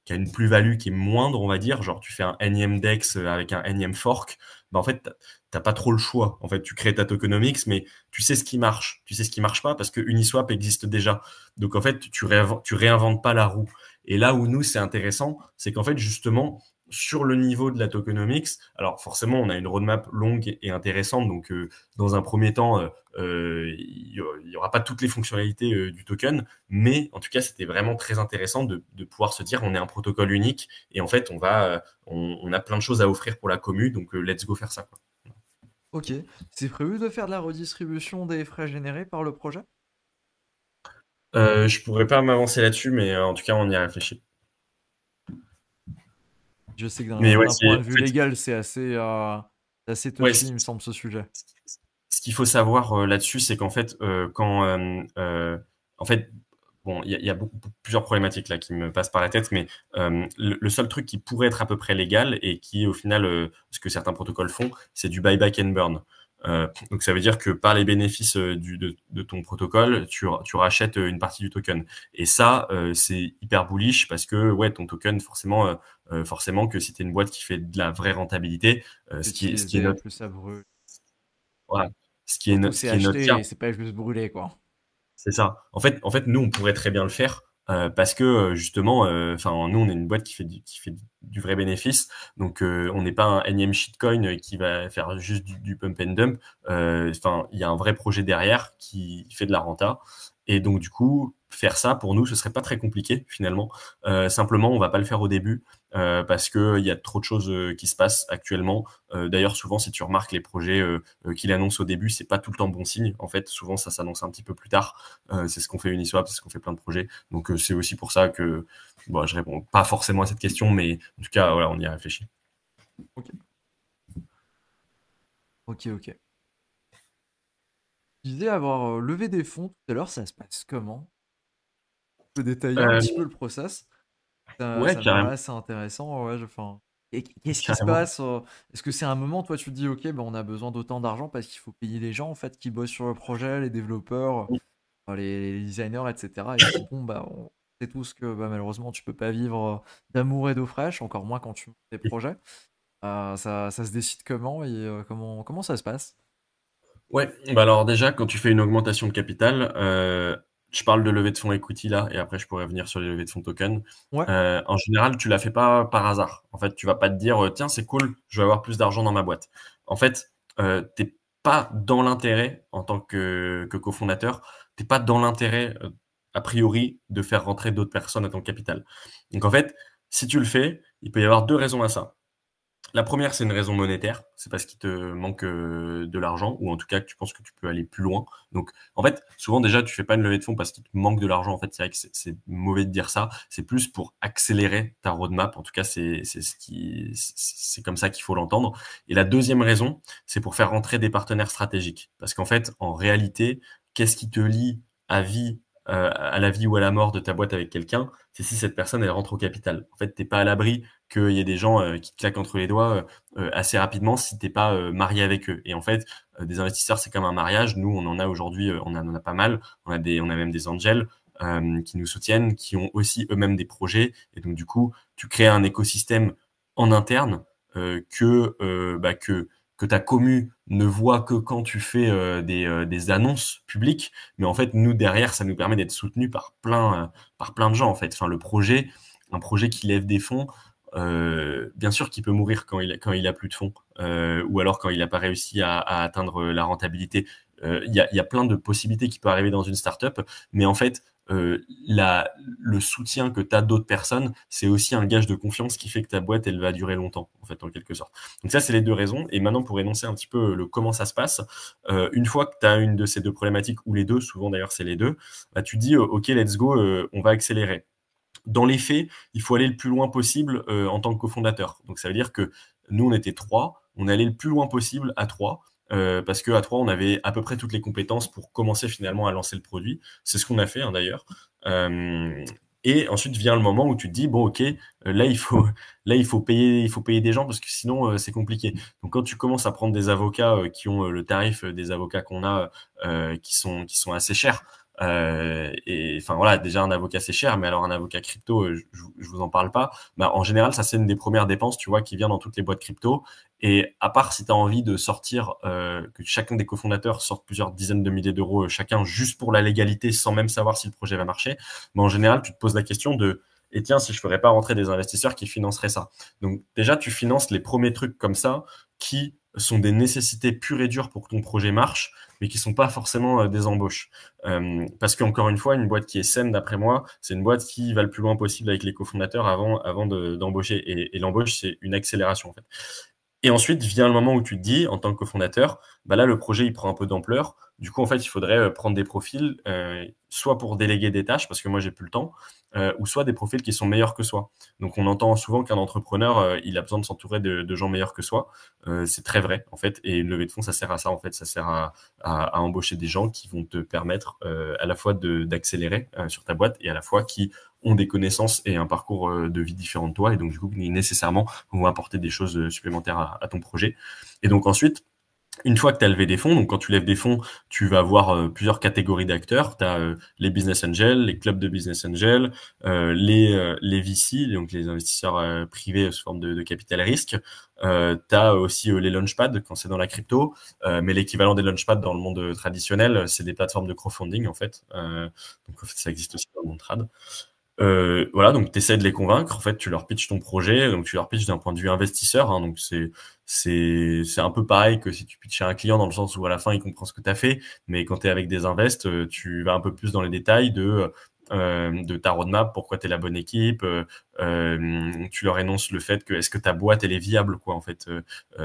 une plus-value qui est moindre, on va dire, genre tu fais un énième DEX avec un énième fork, en fait, t'as pas trop le choix. En fait, tu crées ta tokenomics, mais tu sais ce qui marche. Tu sais ce qui marche pas parce que Uniswap existe déjà. Donc, en fait, tu réinventes pas la roue. Et là où nous, c'est intéressant, c'est qu'en fait, justement, sur le niveau de la tokenomics, alors forcément, on a une roadmap longue et intéressante. Donc, dans un premier temps, il y aura pas toutes les fonctionnalités du token, mais en tout cas, c'était vraiment très intéressant de pouvoir se dire, on est un protocole unique et en fait, on a plein de choses à offrir pour la commu. Donc, let's go faire ça, quoi. Ok. C'est prévu de faire de la redistribution des frais générés par le projet? Je pourrais pas m'avancer là-dessus, mais en tout cas, on y a réfléchi. Je sais que Mais ouais, d'un point de en vue fait, légal, c'est assez ouais, touchy, il me semble, ce sujet. ce qu'il faut savoir là-dessus, c'est qu'en fait, en fait, bon, il y a plusieurs problématiques là qui me passent par la tête, mais le seul truc qui pourrait être à peu près légal et qui, au final, ce que certains protocoles font, c'est du buyback and burn. Donc ça veut dire que par les bénéfices de ton protocole, tu rachètes une partie du token. Et ça, c'est hyper bullish parce que ouais, ton token, forcément que si tu es une boîte qui fait de la vraie rentabilité, ce qui est Utiliser notre, plus à brûler. voilà, Surtout, ce c'est qui est notre acheté cas. et c'est pas juste brûlé, quoi. C'est ça. En fait, nous, on pourrait très bien le faire parce que justement, enfin, nous, on est une boîte qui fait du vrai bénéfice. Donc, on n'est pas un énième shitcoin qui va faire juste du pump and dump. Enfin, il y a un vrai projet derrière qui fait de la renta. Et donc, du coup, faire ça pour nous, ce serait pas très compliqué finalement. Simplement, on va pas le faire au début parce que il y a trop de choses qui se passent actuellement. D'ailleurs, souvent, si tu remarques les projets qu'il annonce au début, c'est pas tout le temps bon signe. En fait, souvent, ça s'annonce un petit peu plus tard. C'est ce qu'on fait Uniswap, c'est ce qu'on fait plein de projets. Donc, c'est aussi pour ça que bon, je réponds pas forcément à cette question, mais en tout cas, voilà, on y a réfléchi. Ok, ok, ok. Tu disais avoir levé des fonds tout à l'heure, ça se passe comment? Tu peux détailler un Euh, petit peu le process? ouais, Ça me paraît carrément, assez intéressant, ouais, enfin... Et qu'est-ce qui se carrément. passe? Est-ce que c'est un moment, toi, tu te dis, ok, ben, on a besoin d'autant d'argent parce qu'il faut payer les gens, en fait, qui bossent sur le projet, les développeurs, les designers, etc. Et puis, bon, bah, on sait tous que bah, malheureusement, tu peux pas vivre d'amour et d'eau fraîche, encore moins quand tu montes des projets. Ça se décide comment et comment ça se passe? Ouais, bah alors déjà, quand tu fais une augmentation de capital, je parle de levée de fonds equity là, et après je pourrais venir sur les levées de fonds token. Ouais, En général, tu la fais pas par hasard. En fait, tu vas pas te dire, tiens, c'est cool, je vais avoir plus d'argent dans ma boîte. En fait, t'es pas dans l'intérêt en tant que cofondateur, t'es pas dans l'intérêt a priori de faire rentrer d'autres personnes à ton capital. Donc en fait, si tu le fais, il peut y avoir deux raisons à ça. La première, c'est une raison monétaire. C'est parce qu'il te manque de l'argent, ou en tout cas que tu penses que tu peux aller plus loin. Donc, en fait, souvent déjà, tu fais pas une levée de fonds parce qu'il te manque de l'argent. En fait, c'est vrai que c'est mauvais de dire ça. C'est plus pour accélérer ta roadmap. En tout cas, c'est comme ça qu'il faut l'entendre. Et la deuxième raison, c'est pour faire rentrer des partenaires stratégiques. Parce qu'en fait, en réalité, qu'est-ce qui te lie à vie, à la vie ou à la mort de ta boîte avec quelqu'un? C'est si cette personne, elle rentre au capital. En fait, t'es pas à l'abri qu'il y ait des gens qui te claquent entre les doigts assez rapidement si t'es pas marié avec eux. Et en fait, des investisseurs, c'est comme un mariage. Nous, on en a aujourd'hui, on en a pas mal. On a même des angels qui nous soutiennent, qui ont aussi eux-mêmes des projets. Et donc, du coup, tu crées un écosystème en interne que ta commu ne voit que quand tu fais des annonces publiques. Mais en fait, nous, derrière, ça nous permet d'être soutenus par plein de gens, en fait. Enfin, un projet qui lève des fonds, bien sûr qu'il peut mourir quand il a plus de fonds, ou alors quand il n'a pas réussi à atteindre la rentabilité. Il y a plein de possibilités qui peuvent arriver dans une startup, mais en fait, le soutien que tu as d'autres personnes, c'est aussi un gage de confiance qui fait que ta boîte, elle va durer longtemps, en fait, en quelque sorte. Donc ça, c'est les deux raisons. Et maintenant, pour énoncer un petit peu le comment ça se passe, une fois que tu as une de ces deux problématiques, ou les deux, souvent d'ailleurs c'est les deux, bah, tu dis, OK, let's go, on va accélérer. Dans les faits, il faut aller le plus loin possible en tant que cofondateur. Donc ça veut dire que nous, on était 3. On allait le plus loin possible à 3. Parce qu'à 3, on avait à peu près toutes les compétences pour commencer finalement à lancer le produit. C'est ce qu'on a fait, hein, d'ailleurs. Et ensuite vient le moment où tu te dis, bon, ok, là, il faut payer des gens parce que sinon, c'est compliqué. Donc, quand tu commences à prendre des avocats qui ont le tarif des avocats qu'on a, qui sont assez chers, et enfin voilà, déjà un avocat c'est cher, mais alors un avocat crypto, je vous en parle pas. Bah, en général, ça c'est une des premières dépenses, tu vois, qui vient dans toutes les boîtes crypto. Et à part si tu as envie de sortir, que chacun des cofondateurs sorte plusieurs dizaines de milliers d'euros chacun juste pour la légalité, sans même savoir si le projet va marcher, mais en général, tu te poses la question de, et tiens, si je ferais pas rentrer des investisseurs qui financeraient ça. Donc déjà, tu finances les premiers trucs comme ça qui sont des nécessités pures et dures pour que ton projet marche, mais qui sont pas forcément des embauches. Parce qu'encore une fois, une boîte qui est saine, d'après moi, c'est une boîte qui va le plus loin possible avec les cofondateurs avant d'embaucher. Et l'embauche, c'est une accélération, en fait. Et ensuite vient le moment où tu te dis, en tant que cofondateur, bah là, le projet, il prend un peu d'ampleur. Du coup, en fait, il faudrait prendre des profils, soit pour déléguer des tâches, parce que moi, j'ai plus le temps, ou soit des profils qui sont meilleurs que soi. Donc, on entend souvent qu'un entrepreneur, il a besoin de s'entourer de gens meilleurs que soi. C'est très vrai, en fait. Et une levée de fonds, ça sert à ça, en fait. Ça sert à embaucher des gens qui vont te permettre à la fois d'accélérer sur ta boîte et à la fois qui ont des connaissances et un parcours de vie différent de toi et donc du coup nécessairement vont apporter des choses supplémentaires à ton projet. Et donc ensuite, une fois que tu as levé des fonds, donc quand tu lèves des fonds, tu vas avoir plusieurs catégories d'acteurs. Tu as les business angels, les clubs de business angels, les VC, donc les investisseurs privés sous forme de capital risque. Tu as aussi les launchpads quand c'est dans la crypto, mais l'équivalent des launchpads dans le monde traditionnel, c'est des plateformes de crowdfunding en fait. Donc en fait, ça existe aussi dans le monde trad. Voilà, donc tu essaies de les convaincre. En fait, tu leur pitches ton projet, donc tu leur pitches d'un point de vue investisseur. Hein, donc c'est un peu pareil que si tu pitches à un client dans le sens où à la fin il comprend ce que tu as fait, mais quand tu es avec des invests, tu vas un peu plus dans les détails de ta roadmap, pourquoi tu es la bonne équipe. Tu leur énonces le fait que est-ce que ta boîte elle est viable, quoi. En fait,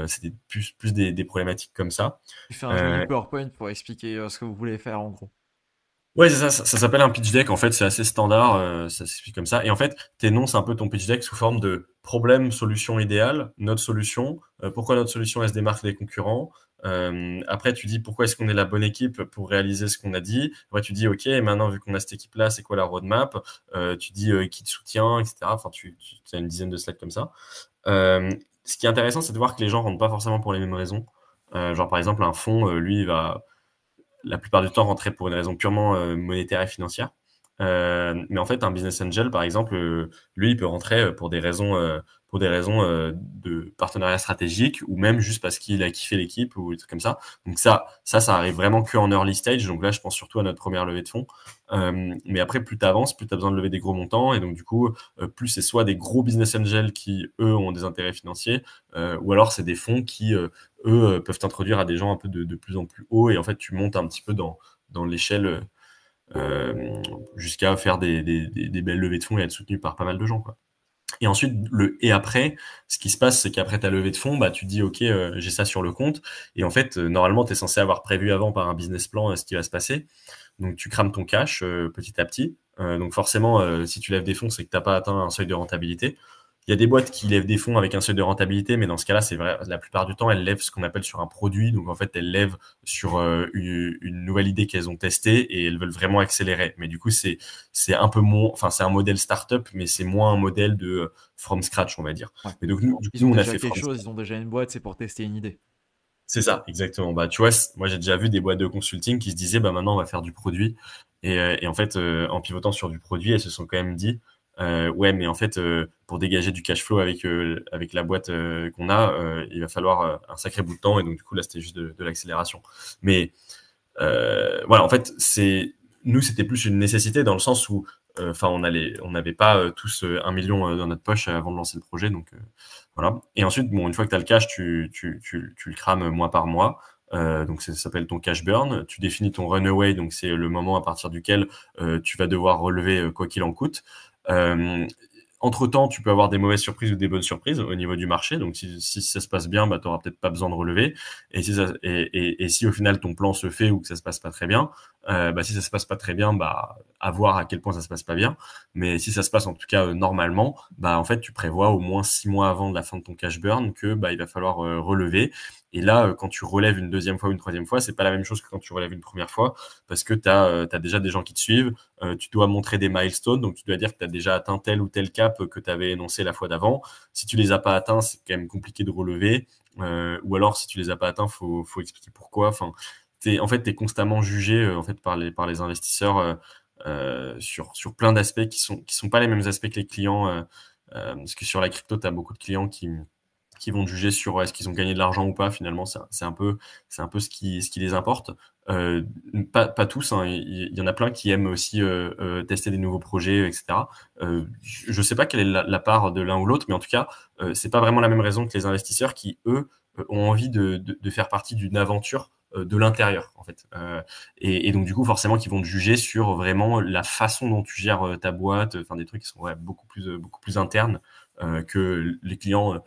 c'est plus des problématiques comme ça. Tu fais un joli PowerPoint pour expliquer ce que vous voulez faire en gros. Ouais, c'est ça, ça s'appelle un pitch deck. En fait, c'est assez standard, ça s'explique comme ça. Et en fait, tu énonces un peu ton pitch deck sous forme de problème, solution idéale, notre solution, pourquoi notre solution elle se démarque des concurrents. Après, tu dis pourquoi est-ce qu'on est la bonne équipe pour réaliser ce qu'on a dit. Après, tu dis ok, maintenant vu qu'on a cette équipe-là, c'est quoi la roadmap. Tu dis qui te soutient, etc. Enfin, tu as une dizaine de slides comme ça. Ce qui est intéressant, c'est de voir que les gens rentrent pas forcément pour les mêmes raisons. Genre par exemple, un fonds, lui, il va la plupart du temps rentrer pour une raison purement monétaire et financière. Mais en fait, un business angel, par exemple, lui, il peut rentrer pour des raisons de partenariat stratégique ou même juste parce qu'il a kiffé l'équipe ou des trucs comme ça. Donc ça arrive vraiment que en early stage. Donc là, je pense surtout à notre première levée de fonds. Mais après, plus tu avances, plus tu as besoin de lever des gros montants. Et donc, du coup, plus c'est soit des gros business angels qui, eux, ont des intérêts financiers, ou alors c'est des fonds qui, eux, peuvent t'introduire à des gens un peu de plus en plus haut. Et en fait, tu montes un petit peu dans l'échelle jusqu'à faire des belles levées de fonds et être soutenu par pas mal de gens, quoi. Et ensuite, et après, ce qui se passe, c'est qu'après ta levée de fonds, bah, tu dis, OK, j'ai ça sur le compte. Et en fait, normalement, tu es censé avoir prévu avant par un business plan ce qui va se passer. Donc, tu crames ton cash petit à petit. Donc, forcément, si tu lèves des fonds, c'est que tu n'as pas atteint un seuil de rentabilité. Il y a des boîtes qui lèvent des fonds avec un seuil de rentabilité, mais dans ce cas-là, c'est vrai, la plupart du temps, elles lèvent ce qu'on appelle sur un produit. Donc, en fait, elles lèvent sur une nouvelle idée qu'elles ont testée et elles veulent vraiment accélérer. Mais du coup, c'est un peu moins, enfin, c'est un modèle startup, mais c'est moins un modèle de from scratch, on va dire. Ouais. Mais donc, nous, du coup, Ils ont on a déjà fait quelque chose, ils ont déjà une boîte, c'est pour tester une idée. c'est ça, exactement. Bah, tu vois, moi, j'ai déjà vu des boîtes de consulting qui se disaient, bah, maintenant, on va faire du produit. Et en fait, en pivotant sur du produit, elles se sont quand même dit, ouais, mais en fait, pour dégager du cash flow avec la boîte qu'on a, il va falloir un sacré bout de temps. Et donc, du coup, là, c'était juste de l'accélération. Mais voilà, en fait, nous, c'était plus une nécessité dans le sens où, enfin, on n'avait pas tous 1 million dans notre poche avant de lancer le projet. Donc, voilà. Et ensuite, bon, une fois que tu as le cash, tu le crames mois par mois. Donc ça s'appelle ton cash burn. Tu définis ton runaway, donc c'est le moment à partir duquel tu vas devoir relever quoi qu'il en coûte. Entre-temps, tu peux avoir des mauvaises surprises ou des bonnes surprises au niveau du marché. Donc si ça se passe bien, bah, tu n'auras peut-être pas besoin de relever. Et si au final ton plan se fait ou que ça se passe pas très bien, bah, si ça se passe pas très bien, bah, à voir à quel point ça se passe pas bien. Mais si ça se passe en tout cas normalement, bah en fait tu prévois au moins 6 mois avant de la fin de ton cash burn que bah il va falloir relever. Et là, quand tu relèves une deuxième fois ou une troisième fois, c'est pas la même chose que quand tu relèves une première fois, parce que tu as déjà des gens qui te suivent, tu dois montrer des milestones, donc tu dois dire que tu as déjà atteint tel ou tel cap que tu avais énoncé la fois d'avant. Si tu les as pas atteints, c'est quand même compliqué de relever. Ou alors, si tu les as pas atteints, faut expliquer pourquoi. Enfin, en fait, tu es constamment jugé en fait, par les investisseurs sur plein d'aspects qui sont pas les mêmes aspects que les clients. Parce que sur la crypto, tu as beaucoup de clients qui vont te juger sur est-ce qu'ils ont gagné de l'argent ou pas. Finalement, c'est un peu ce qui les importe. Pas tous, hein. Il y en a plein qui aiment aussi tester des nouveaux projets, etc. Je sais pas quelle est la part de l'un ou l'autre, mais en tout cas, c'est pas vraiment la même raison que les investisseurs qui, eux, ont envie de faire partie d'une aventure de l'intérieur, en fait. Et donc, du coup, forcément, qu'ils vont te juger sur vraiment la façon dont tu gères ta boîte, enfin, des trucs qui sont beaucoup plus internes que les clients,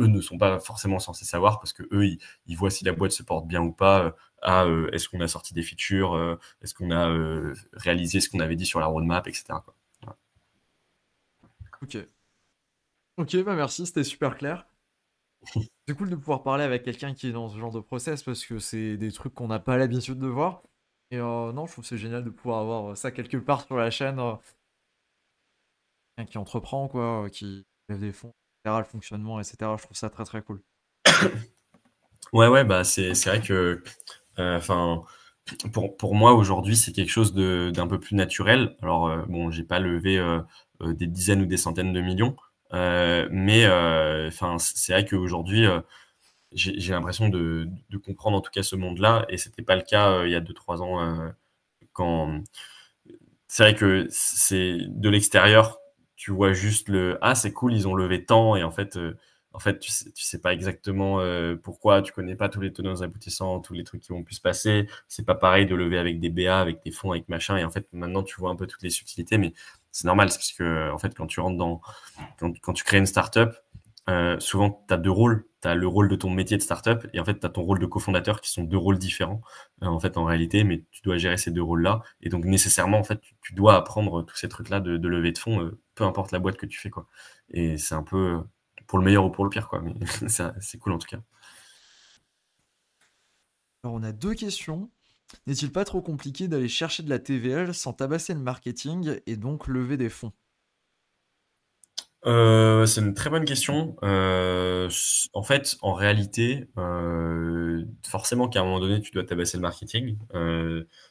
eux, ne sont pas forcément censés savoir parce que eux, ils voient si la boîte se porte bien ou pas. Est-ce qu'on a sorti des features, est-ce qu'on a réalisé ce qu'on avait dit sur la roadmap, etc. quoi. Voilà. Ok. Ok, bah merci, c'était super clair. C'est cool de pouvoir parler avec quelqu'un qui est dans ce genre de process parce que c'est des trucs qu'on n'a pas l'habitude de voir. Et non, je trouve que c'est génial de pouvoir avoir ça quelque part sur la chaîne. Quelqu'un qui entreprend, quoi, qui lève des fonds, etc., le fonctionnement, etc. Je trouve ça très très cool. Ouais, bah c'est vrai que, enfin, pour moi aujourd'hui, c'est quelque chose d'un peu plus naturel. Alors bon, j'ai pas levé des dizaines ou des centaines de millions, mais enfin, c'est vrai qu'aujourd'hui, j'ai l'impression de comprendre en tout cas ce monde-là, et c'était pas le cas il y a 2 3 ans quand c'est vrai que c'est de l'extérieur, tu vois juste le ah c'est cool, ils ont levé tant, et en fait tu sais pas exactement pourquoi, tu connais pas tous les tenants aboutissants, tous les trucs qui vont pu se passer. C'est pas pareil de lever avec des BA, avec des fonds, avec machin, et en fait maintenant tu vois un peu toutes les subtilités, mais c'est normal, c'est parce que en fait quand tu rentres dans quand tu crées une startup, souvent, tu as deux rôles. Tu as le rôle de ton métier de startup et en fait, tu as ton rôle de cofondateur qui sont deux rôles différents en fait, en réalité, mais tu dois gérer ces deux rôles-là. Et donc, nécessairement, en fait, tu dois apprendre tous ces trucs-là de levée de fonds, peu importe la boîte que tu fais, quoi. Et c'est un peu pour le meilleur ou pour le pire, quoi. Mais c'est cool en tout cas. Alors, on a deux questions. N'est-il pas trop compliqué d'aller chercher de la TVL sans tabasser le marketing et donc lever des fonds? C'est une très bonne question. En fait, en réalité, forcément qu'à un moment donné, tu dois tabasser le marketing.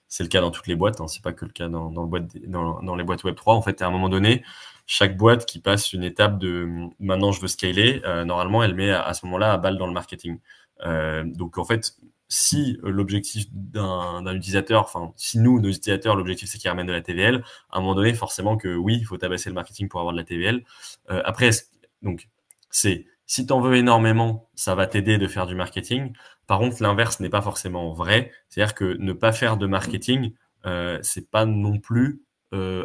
C'est le cas dans toutes les boîtes, hein, c'est pas que le cas dans les boîtes Web3. En fait, à un moment donné, chaque boîte qui passe une étape de maintenant je veux scaler, normalement, elle met à ce moment-là à balle dans le marketing. Donc en fait, si l'objectif d'un utilisateur, enfin, si nous, nos utilisateurs, l'objectif c'est qu'ils ramènent de la TVL, à un moment donné, forcément que oui, il faut tabasser le marketing pour avoir de la TVL. Après, donc, c'est si tu en veux énormément, ça va t'aider de faire du marketing. Par contre, l'inverse n'est pas forcément vrai. C'est-à-dire que ne pas faire de marketing, c'est pas non plus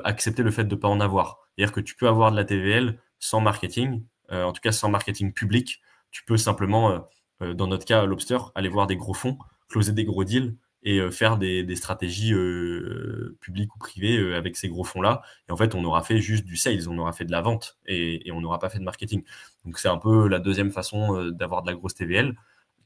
accepter le fait de pas en avoir. C'est-à-dire que tu peux avoir de la TVL sans marketing, en tout cas sans marketing public. Tu peux simplement, dans notre cas, Lobster, aller voir des gros fonds, closer des gros deals et faire des stratégies publiques ou privées avec ces gros fonds-là. Et en fait, on aura fait juste du sales, on aura fait de la vente et on n'aura pas fait de marketing. Donc c'est un peu la deuxième façon d'avoir de la grosse TVL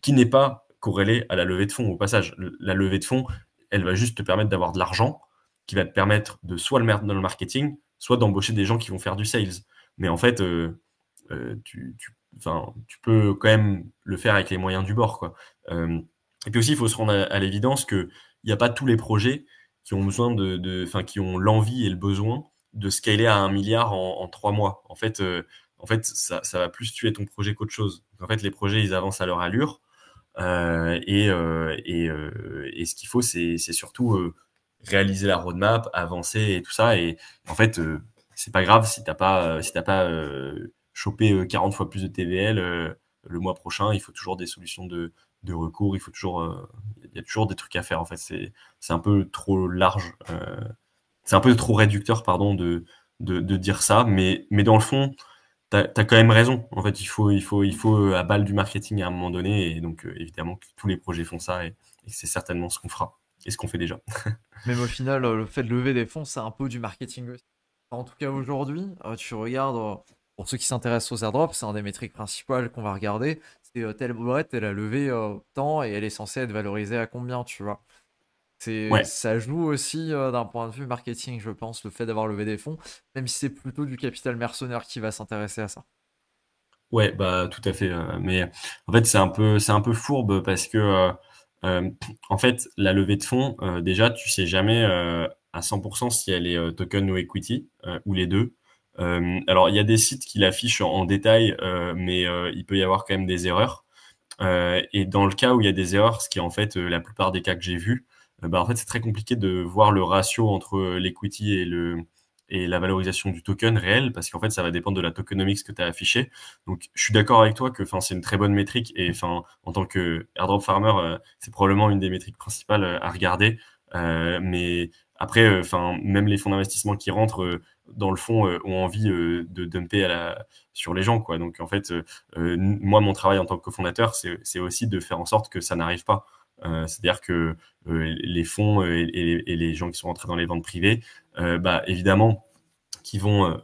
qui n'est pas corrélée à la levée de fonds au passage. La levée de fonds, elle va juste te permettre d'avoir de l'argent qui va te permettre de soit le mettre dans le marketing, soit d'embaucher des gens qui vont faire du sales. Mais en fait, enfin, tu peux quand même le faire avec les moyens du bord, quoi. Et puis aussi, il faut se rendre à l'évidence que il n'y a pas tous les projets qui ont besoin enfin, qui ont l'envie et le besoin de scaler à 1 milliard en 3 mois. En fait, ça va plus tuer ton projet qu'autre chose. En fait, les projets, ils avancent à leur allure. Et ce qu'il faut, c'est surtout réaliser la roadmap, avancer et tout ça. Et en fait, c'est pas grave si t'as pas chopé 40 fois plus de TVL le mois prochain. Il faut toujours des solutions de recours. Il y a toujours des trucs à faire. En fait, c'est un peu trop large. C'est un peu trop réducteur, pardon, de dire ça. Mais dans le fond, t'as quand même raison. En fait, il faut à balle du marketing à un moment donné. Et donc, évidemment, que tous les projets font ça et c'est certainement ce qu'on fera. et ce qu'on fait déjà. Même au final, le fait de lever des fonds, c'est un peu du marketing aussi. En tout cas, aujourd'hui, tu regardes, pour ceux qui s'intéressent aux airdrops, c'est un des métriques principales qu'on va regarder. C'est telle boîte, elle a levé tant et elle est censée être valorisée à combien, tu vois. Ouais, Ça joue aussi d'un point de vue marketing, je pense, le fait d'avoir levé des fonds, même si c'est plutôt du capital mercenaire qui va s'intéresser à ça. ouais, bah tout à fait. Mais en fait, c'est un peu fourbe parce que euh, en fait, la levée de fonds, déjà, tu sais jamais à 100% si elle est token ou equity ou les deux. Alors, il y a des sites qui l'affichent en détail, mais il peut y avoir quand même des erreurs. Et dans le cas où il y a des erreurs, ce qui est en fait la plupart des cas que j'ai vus, bah, en fait, c'est très compliqué de voir le ratio entre l'equity et la valorisation du token réel, parce qu'en fait, ça va dépendre de la tokenomics que tu as affiché. Donc, je suis d'accord avec toi que, enfin, c'est une très bonne métrique, et enfin, en tant que airdrop farmer, c'est probablement une des métriques principales à regarder. Mais après, enfin, même les fonds d'investissement qui rentrent dans le fond ont envie de dumper sur les gens, quoi. Donc, en fait, moi, mon travail en tant que cofondateur, c'est aussi de faire en sorte que ça n'arrive pas. C'est-à-dire que les fonds et les gens qui sont rentrés dans les ventes privées, bah, évidemment qui vont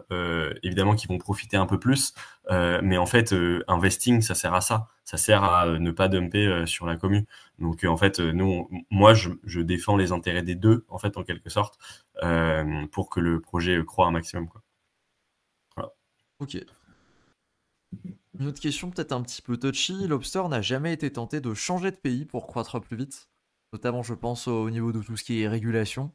profiter un peu plus, mais en fait, investing, ça sert à ça. Ça sert à ne pas dumper sur la commu. Donc, en fait, moi, je défends les intérêts des deux, en fait, en quelque sorte, pour que le projet croît un maximum, quoi. Voilà. Ok. Une autre question peut-être un petit peu touchy. Lobster n'a jamais été tenté de changer de pays pour croître plus vite. Notamment, je pense au niveau de tout ce qui est régulation.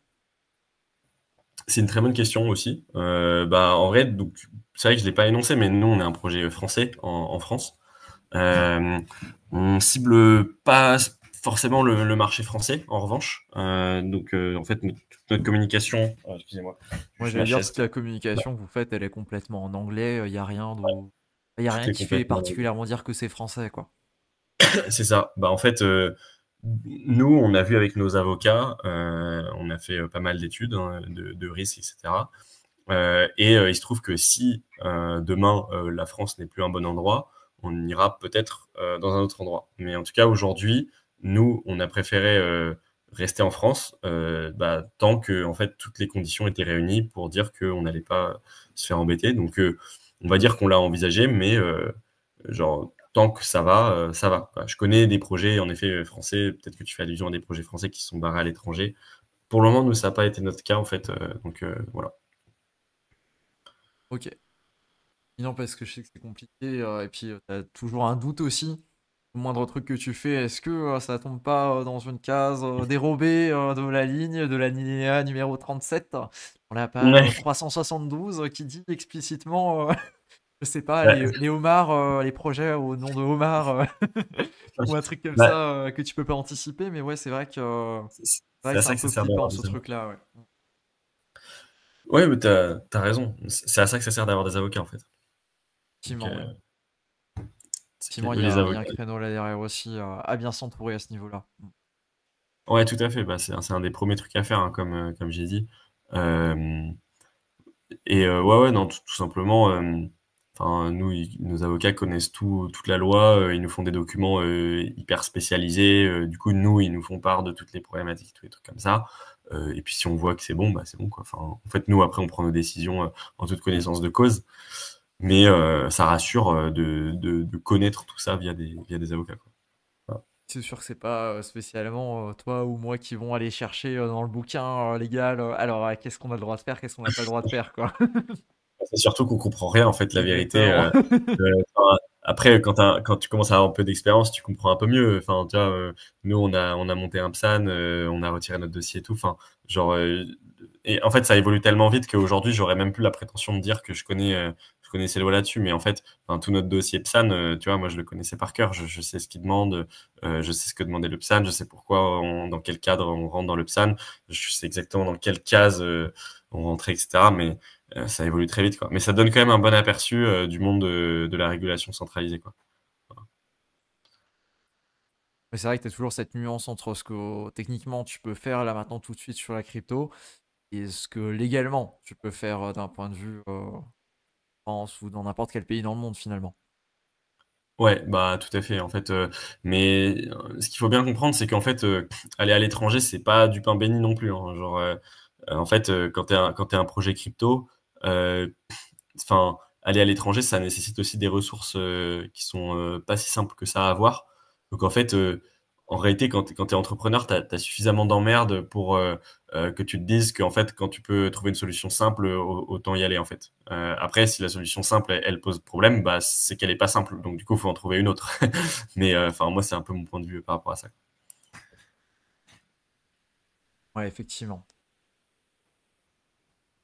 C'est une très bonne question aussi. Bah, en vrai, donc, c'est vrai que je l'ai pas énoncé, mais nous, on est un projet français en France. Euh, on cible pas forcément le marché français, en revanche. Donc, en fait, toute notre communication, excusez-moi, Moi, juste ma j'allais dire chaise, toute la communication que vous faites, elle est complètement en anglais. Il n'y a rien y a tout rien est qui fait complètement. particulièrement dire que c'est français, quoi. C'est ça. Bah, en fait, nous, on a vu avec nos avocats, on a fait pas mal d'études hein, de risques, etc. Il se trouve que si demain la France n'est plus un bon endroit, on ira peut-être dans un autre endroit. Mais en tout cas, aujourd'hui, nous, on a préféré rester en France bah, tant que en fait toutes les conditions étaient réunies pour dire qu'on n'allait pas se faire embêter. Donc, on va dire qu'on l'a envisagé, mais genre tant que ça va, ça va, quoi. Je connais des projets en effet français. Peut-être que tu fais allusion à des projets français qui se sont barrés à l'étranger. Pour le moment, nous, ça n'a pas été notre cas en fait. Donc voilà. Ok. Non, parce que je sais que c'est compliqué. Et puis, t'as toujours un doute aussi. Le moindre truc que tu fais, est-ce que ça tombe pas dans une case dérobée de la ligne, de l'alinéa numéro 37, dans la page Ouais. 372, qui dit explicitement, je sais pas, Ouais. les homards, les projets au nom de homards, ou un truc comme ça Bah, que tu peux pas anticiper. Mais ouais, c'est vrai c'est que à c'est ça un que ça peu sert flippant d'avoir ce des avocats. truc-là, ouais. Ouais, mais t'as raison. C'est à ça que ça sert d'avoir des avocats, en fait. Donc, Effectivement, ouais. c'est que Effectivement, il y les a, il y a un avocats. créneau là derrière aussi à bien s'entourer à ce niveau-là. Ouais, tout à fait. Bah, c'est un des premiers trucs à faire, hein, comme j'ai dit. Euh, ouais, ouais, non, tout simplement. Enfin, nous, nos avocats connaissent toute la loi. Ils nous font des documents hyper spécialisés. Du coup, nous, ils nous font part de toutes les problématiques, tous les trucs comme ça. Et puis, si on voit que c'est bon, bah, c'est bon, quoi. Enfin, en fait, nous, après, on prend nos décisions en toute connaissance de cause. Mais ça rassure de connaître tout ça via des avocats, quoi. Voilà. C'est sûr que c'est pas spécialement toi ou moi qui vont aller chercher dans le bouquin légal. Alors, qu'est-ce qu'on a le droit de faire, qu'est-ce qu'on n'a pas le droit de faire, quoi. C'est surtout qu'on comprend rien, en fait, la vérité. Exactement. Enfin, après, quand tu commences à avoir un peu d'expérience, tu comprends un peu mieux. Enfin, tu vois, nous, on a monté un PSAN, on a retiré notre dossier et tout. Enfin, genre, et en fait, ça évolue tellement vite qu'aujourd'hui, j'aurais même plus la prétention de dire que je connais ces lois là-dessus. Mais en fait, enfin, tout notre dossier PSAN, tu vois, moi, je le connaissais par cœur. Je sais ce qu'il demande, je sais ce que demandait le PSAN, je sais pourquoi, dans quel cadre on rentre dans le PSAN, je sais exactement dans quelle case on rentrait, etc. Mais ça évolue très vite, quoi. Mais ça donne quand même un bon aperçu du monde de la régulation centralisée, quoi. Mais c'est vrai que tu as toujours cette nuance entre ce que techniquement tu peux faire là maintenant tout de suite sur la crypto et ce que légalement tu peux faire d'un point de vue France ou dans n'importe quel pays dans le monde finalement. Ouais, bah tout à fait. En fait, mais ce qu'il faut bien comprendre, c'est qu'en fait, aller à l'étranger, c'est pas du pain béni non plus, hein. Genre, en fait, quand t'es un projet crypto, euh, enfin, aller à l'étranger, ça nécessite aussi des ressources qui sont pas si simples que ça à avoir. Donc en fait, en réalité, quand t'es entrepreneur, t'as suffisamment d'emmerdes pour que tu te dises qu'en fait, quand tu peux trouver une solution simple, autant y aller en fait. Après, si la solution simple, elle pose problème, bah c'est qu'elle est pas simple. Donc du coup, faut en trouver une autre. Mais enfin, moi, c'est un peu mon point de vue par rapport à ça. Ouais, effectivement.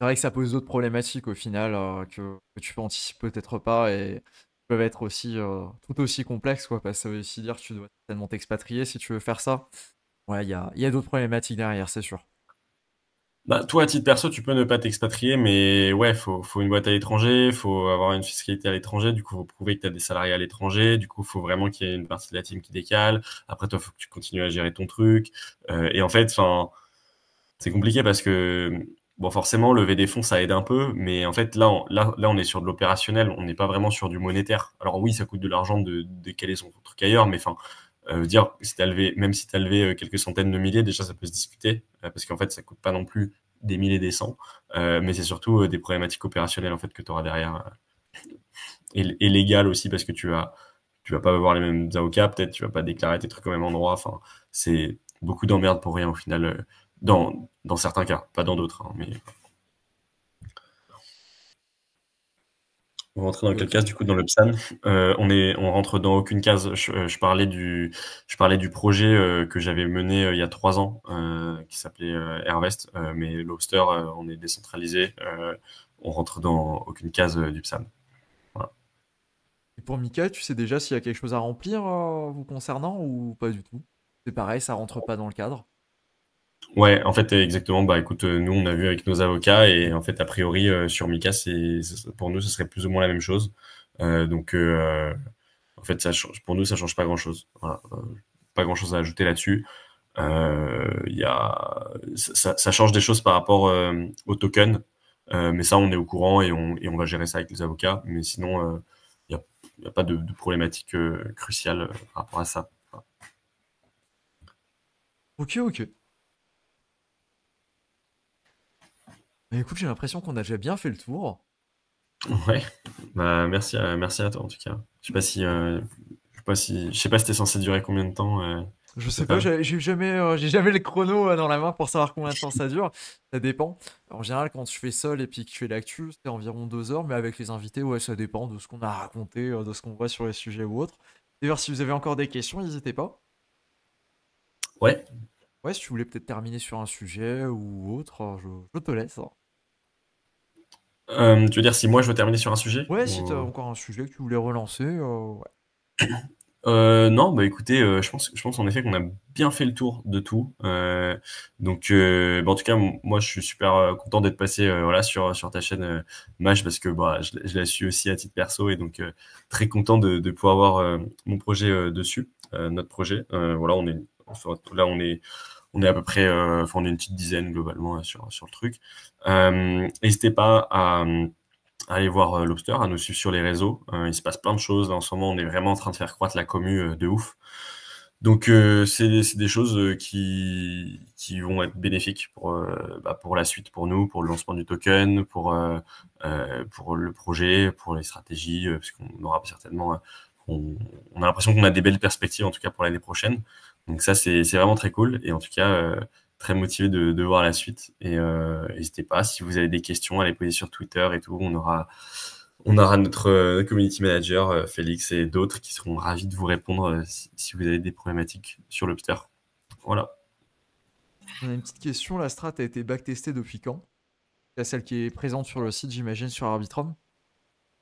C'est vrai que ça pose d'autres problématiques au final que tu peux anticiper peut-être pas et qui peuvent être aussi tout aussi complexes, quoi, parce que ça veut aussi dire que tu dois certainement t'expatrier si tu veux faire ça. Ouais, il y a d'autres problématiques derrière, c'est sûr. Bah, toi, à titre perso, tu peux ne pas t'expatrier, mais ouais, faut une boîte à l'étranger, faut avoir une fiscalité à l'étranger, du coup, faut prouver que tu as des salariés à l'étranger, du coup, faut vraiment qu'il y ait une partie de la team qui décale. Après, toi, faut que tu continues à gérer ton truc. Et en fait, enfin, c'est compliqué parce que, bon, forcément, lever des fonds, ça aide un peu, mais en fait, là, on est sur de l'opérationnel, on n'est pas vraiment sur du monétaire. Alors oui, ça coûte de l'argent de décaler son truc ailleurs, mais enfin, dire si t'as levé, même si t'as levé quelques centaines de milliers, déjà ça peut se discuter parce qu'en fait ça coûte pas non plus des milliers, des cents, mais c'est surtout des problématiques opérationnelles en fait que tu auras derrière et légales aussi parce que tu vas pas avoir les mêmes avocats, peut-être tu vas pas déclarer tes trucs au même endroit. Enfin, c'est beaucoup d'emmerdes pour rien au final dans certains cas, pas dans d'autres, hein, mais on rentre dans Ok, quelle ok. case du coup dans le PSAN? On rentre dans aucune case. Je parlais du projet que j'avais mené il y a 3 ans, qui s'appelait Airvest, mais Lobster, on est décentralisé. On rentre dans aucune case du PSAN. Voilà. Et pour Mika, tu sais déjà s'il y a quelque chose à remplir vous concernant ou pas du tout? C'est pareil, ça rentre pas dans le cadre. Ouais, en fait, exactement. Bah, écoute, nous, on a vu avec nos avocats et en fait, a priori, sur Mika, pour nous, ce serait plus ou moins la même chose. Donc, en fait, pour nous, ça change pas grand-chose. Voilà. Pas grand-chose à ajouter là-dessus. Il y a, ça change des choses par rapport au token, mais ça, on est au courant et on va gérer ça avec les avocats. Mais sinon, il y a pas de problématique cruciale par rapport à ça. Ok, ok. Mais écoute, j'ai l'impression qu'on a déjà bien fait le tour. Ouais, bah merci à toi en tout cas. Je sais pas si t'es censé durer combien de temps Je au sais pas, total. j'ai jamais le chrono dans la main pour savoir combien de temps ça dure. Ça dépend. En général, quand je fais seul et puis que je fais l'actu, c'est environ 2 heures, mais avec les invités, ouais, ça dépend de ce qu'on a raconté, de ce qu'on voit sur les sujets ou autres. D'ailleurs, si vous avez encore des questions, n'hésitez pas. Ouais. Ouais, si tu voulais peut-être terminer sur un sujet ou autre, je te laisse. Tu veux dire si moi je veux terminer sur un sujet Ouais, si t'as ou... encore un sujet que tu voulais relancer, ouais. Non, bah écoutez, je pense en effet qu'on a bien fait le tour de tout. Donc, bah, en tout cas, moi, je suis super content d'être passé voilà sur ta chaîne Maj parce que bah je la suis aussi à titre perso et donc très content de pouvoir avoir mon projet dessus, notre projet. Voilà, enfin, là on est à peu près, enfin on est une petite dizaine globalement sur le truc. N'hésitez pas à aller voir Lobster, à nous suivre sur les réseaux. Il se passe plein de choses. Là, en ce moment, on est vraiment en train de faire croître la commu de ouf. Donc, c'est des choses qui vont être bénéfiques pour la suite, pour nous, pour le lancement du token, pour le projet, pour les stratégies, parce qu'on aura certainement, on a l'impression qu'on a des belles perspectives, en tout cas pour l'année prochaine. Donc ça, c'est vraiment très cool. Et en tout cas, très motivé de voir la suite. Et n'hésitez pas, si vous avez des questions, à les poser sur Twitter et tout. On aura notre community manager, Félix, et d'autres qui seront ravis de vous répondre si vous avez des problématiques sur Lobster. Voilà. On a une petite question, la strat a été backtestée depuis quand? C'est celle qui est présente sur le site, j'imagine, sur Arbitrum.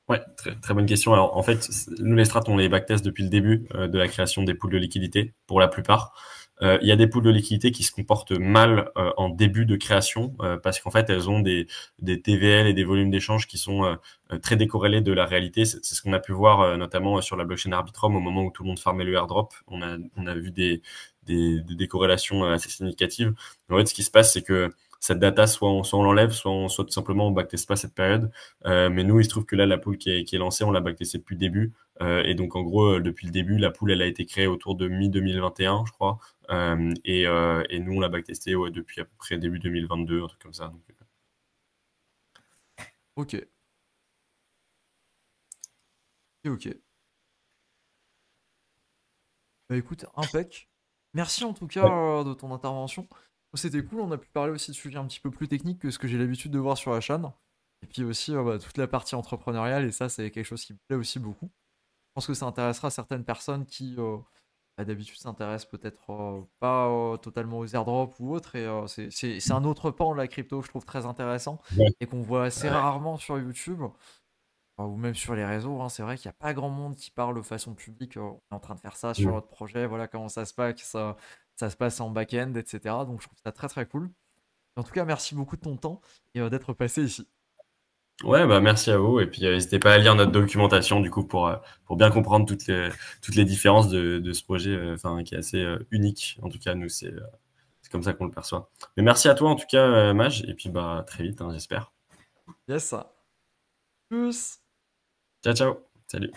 Ouais, très bonne question. Alors, en fait, nous, les strats, on les backtest depuis le début de la création des pools de liquidité, pour la plupart. Il y a des pools de liquidité qui se comportent mal en début de création, parce qu'en fait, elles ont des TVL et des volumes d'échange qui sont très décorrélés de la réalité. C'est ce qu'on a pu voir notamment sur la blockchain Arbitrum au moment où tout le monde farmait le airdrop. On a vu des décorrélations assez significatives. En fait, ce qui se passe, c'est que cette data, soit on l'enlève, soit tout simplement on backteste pas cette période. Mais nous, il se trouve que là, la pool qui est lancée, on l'a backtestée depuis le début. Et donc, en gros, depuis le début, la pool, elle a été créée autour de mi-2021, je crois. Et nous, on l'a backtesté depuis à peu près début 2022, un truc comme ça. Donc, Ok. Ok. Bah écoute, impec. Merci en tout cas ouais, de ton intervention. C'était cool, on a pu parler aussi de sujets un petit peu plus techniques que ce que j'ai l'habitude de voir sur la chaîne. Et puis aussi bah, toute la partie entrepreneuriale, et ça c'est quelque chose qui me plaît aussi beaucoup. Je pense que ça intéressera certaines personnes qui bah, d'habitude s'intéressent peut-être pas totalement aux airdrops ou autres. Et c'est un autre pan de la crypto que je trouve très intéressant ouais, et qu'on voit assez rarement sur YouTube. Ou même sur les réseaux, hein, c'est vrai qu'il n'y a pas grand monde qui parle de façon publique. On est en train de faire ça sur mm. notre projet, voilà comment ça se passe, ça se passe en back-end, etc. Donc je trouve ça très très cool. En tout cas, merci beaucoup de ton temps et d'être passé ici. Ouais, bah merci à vous. Et puis n'hésitez pas à lire notre documentation du coup pour bien comprendre toutes les différences de ce projet, enfin qui est assez unique. En tout cas, nous c'est comme ça qu'on le perçoit. Mais merci à toi en tout cas, Maj. Et puis bah très vite, hein, j'espère. Yes, ça. Plus. Ciao ciao. Salut.